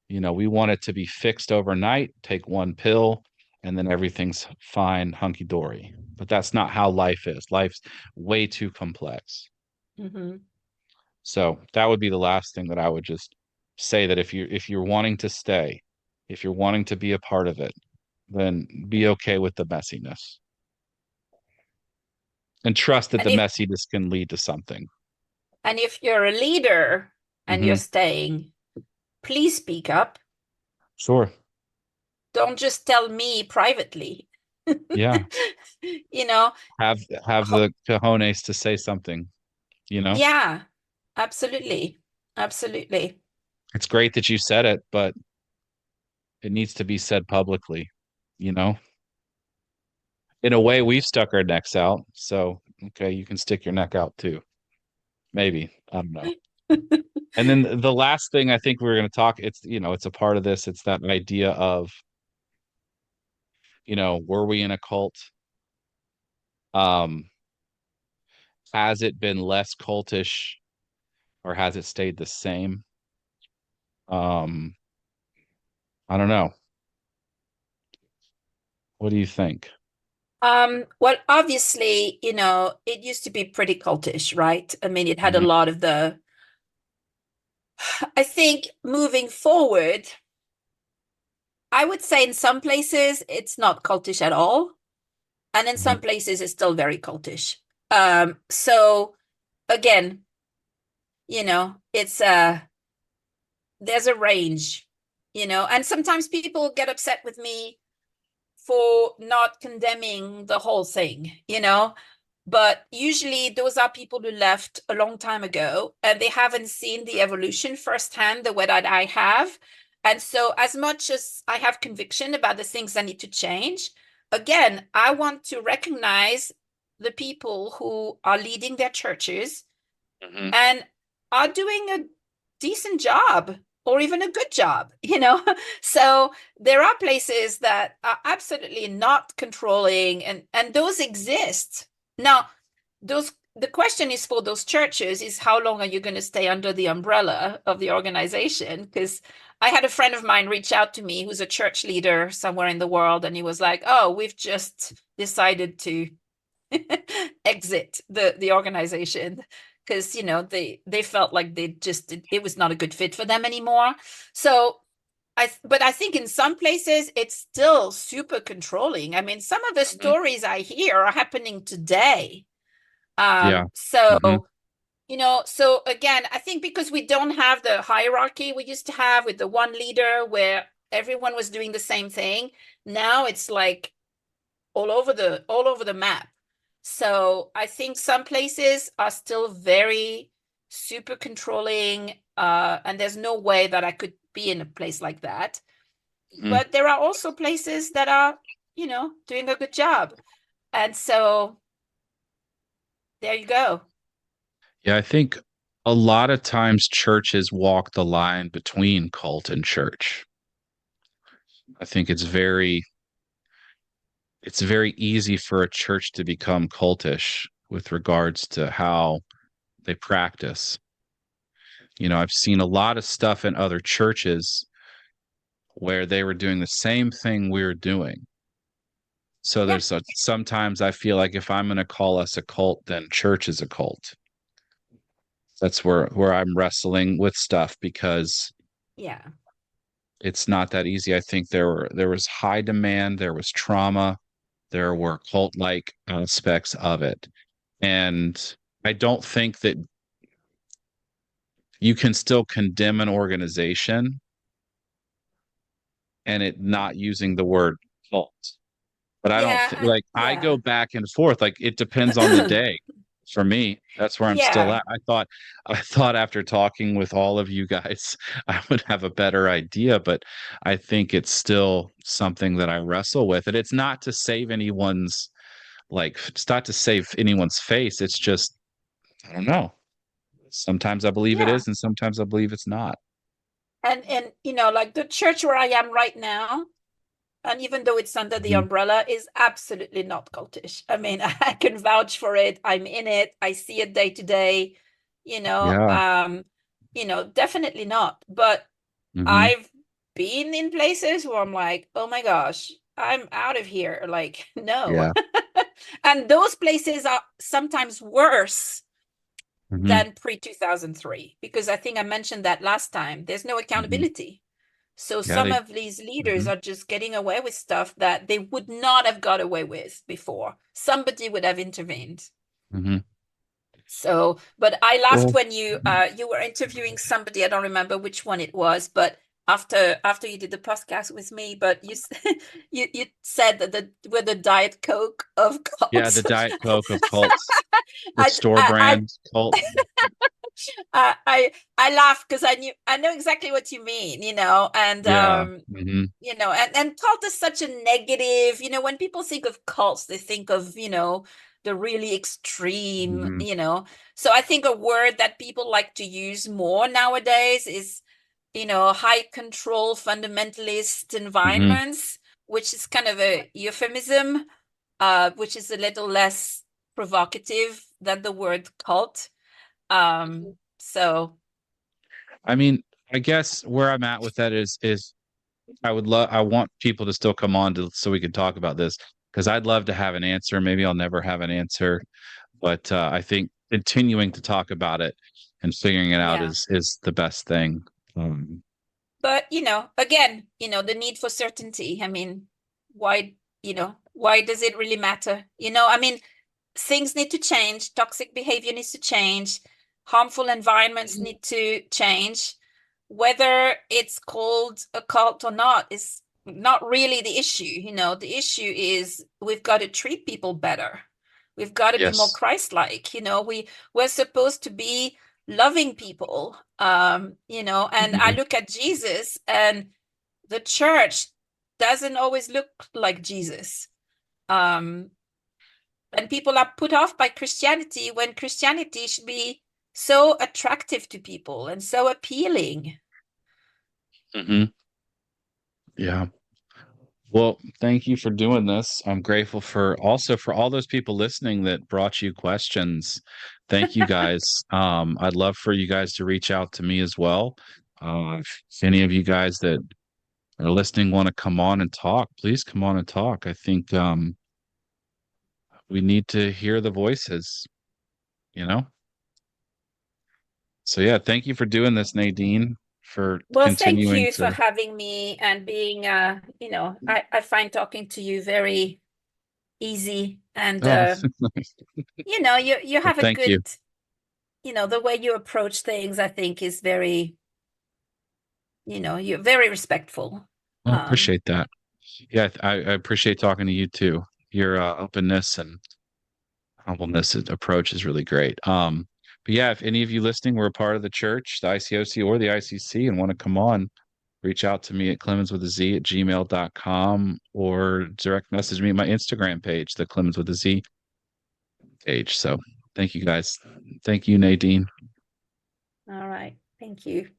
We want it to be fixed overnight, take one pill, and then everything's fine, hunky dory. But that's not how life is. Life's way too complex. Mm-hmm. So that would be the last thing that I would just say, that if you're wanting to stay, if you're wanting to be a part of it, then be okay with the messiness and trust that And the if messiness can lead to something. and if you're a leader and you're Hmm. staying, please speak up. Sure. Don't just tell me privately. Yeah. You know, Have ho- the cojones to say something, you know? yeah, absolutely. Absolutely. It's great that you said it, but it needs to be said publicly, you know? In a way, we've stuck our necks out. So, okay, you can stick your neck out too. Maybe. I don't know. And then the last thing I think we are going to talk, it's a part of this. It's that idea of, were we in a cult? Um, has it been less cultish or has it stayed the same? Um, I don't know. What do you think? Well, obviously, it used to be pretty cultish, right? I mean, it had a Mhm. lot of I think moving forward, I would say in some places it's not cultish at all, and in Mhm. some places it's still very cultish. So again, it's there's a range, and sometimes people get upset with me for not condemning the whole thing, but usually those are people who left a long time ago and they haven't seen the evolution firsthand the way that I have. And so, as much as I have conviction about the things that need to change, again, I want to recognize the people who are leading their churches Mhm. and are doing a decent job or even a good job, So there are places that are absolutely not controlling, and those exist. Now, the question is for those churches is how long are you going to stay under the umbrella of the organization? Because I had a friend of mine reach out to me who's a church leader somewhere in the world, and he was like, "Oh, we've just decided to exit the organization because they felt like it was not a good fit for them anymore." So but I think in some places it's still super controlling. I mean, some of the Mhm. stories I hear are happening today. Yeah. So Hmm. So again, I think because we don't have the hierarchy we used to have with the one leader where everyone was doing the same thing. Now it's like all over the map. So I think some places are still very super controlling, and there's no way that I could be in a place like that. Mhm. But there are also places that are, doing a good job. And so there you go. Yeah, I think a lot of times churches walk the line between cult and church. I think it's very easy for a church to become cultish with regards to how they practice. I've seen a lot of stuff in other churches where they were doing the same thing we're doing. So Yeah, sometimes I feel like if I'm going to call us a cult, then church is a cult. That's where I'm wrestling with stuff because yeah, it's not that easy. I think there was high demand, there was trauma, there were cult-like aspects of it. And I don't think that you can still condemn an organization and it not using the word cult. But I don't yeah, think like I go yeah. back and forth. Like it depends on the day. For me, that's where I'm still Yeah. at. I thought after talking with all of you guys, I would have a better idea, but I think it's still something that I wrestle with. And it's not to save anyone's it's not to save anyone's face. It's just I don't know. Sometimes I believe it Yeah. is, and sometimes I believe it's not. And like the church where I am right now, and even though it's under the Mhm. umbrella, is absolutely not cultish. I mean, I can vouch for it. I'm in it. I see it day to day, you know, Yeah. um, definitely not. But Hmm. I've been in places where I'm like, oh my gosh, I'm out of here. Like, no. Yeah. And those places are sometimes worse Hmm. than pre-2003, because I think I mentioned that last time. There's no Hmm. accountability. So Yeah. some of these leaders Hmm. are just getting away with stuff that they would not have got away with before. Somebody would have intervened. Hmm. So, but I laughed Well, when you were interviewing somebody, I don't remember which one it was, but after you did the podcast with me, but you said that we're the Diet Coke of yeah, cults. the Diet Coke of cults, the I store I brand cult. I laugh because I know exactly what you mean, and Yeah. Hmm. and cult is such a negative, when people think of cults, they think of, the really extreme, Hmm. So I think a word that people like to use more nowadays is, high control fundamentalist Hmm. environments, which is kind of a euphemism, which is a little less provocative than the word cult. So I mean, I guess where I'm at with that is I want people to still come on to so we can talk about this because I'd love to have an answer. Maybe I'll never have an answer, but I think continuing to talk about it and figuring it out yeah. is the best thing. Um, But, again, the need for certainty. I mean, why does it really matter? I mean, things need to change. Toxic behavior needs to change. Harmful environments need to change. Whether it's called a cult or not is not really the issue. The issue is we've got to treat people better. We've got to be more yes. Christ-like. We're supposed to be loving people. And I Hmm. look at Jesus, and the church doesn't always look like Jesus. Um, and people are put off by Christianity when Christianity should be so attractive to people and so appealing. Hmm. Yeah. Well, thank you for doing this. I'm grateful for all those people listening that brought you questions. Thank you guys. I'd love for you guys to reach out to me as well. If any of you guys that are listening want to come on and talk, please come on and talk. I think we need to hear the voices, you know? So yeah, thank you for doing this, Nadine, for Well, thank continuing you for to having me and being, I find talking to you very easy, and Oh, you well, have a thank you. the way you approach things, I think, is very, you're very respectful. Well, appreciate that. Yeah, I appreciate talking to you too. Your openness and humbleness approach is really great. But yeah, if any of you listening were a part of the church, the ICOC or the ICC, and want to come on, reach out to me at Clemens with a Z at gmail.com or direct message me at my Instagram page, the Clemens with a Z page. So thank you guys. Thank you, Nadine. All right. Thank you.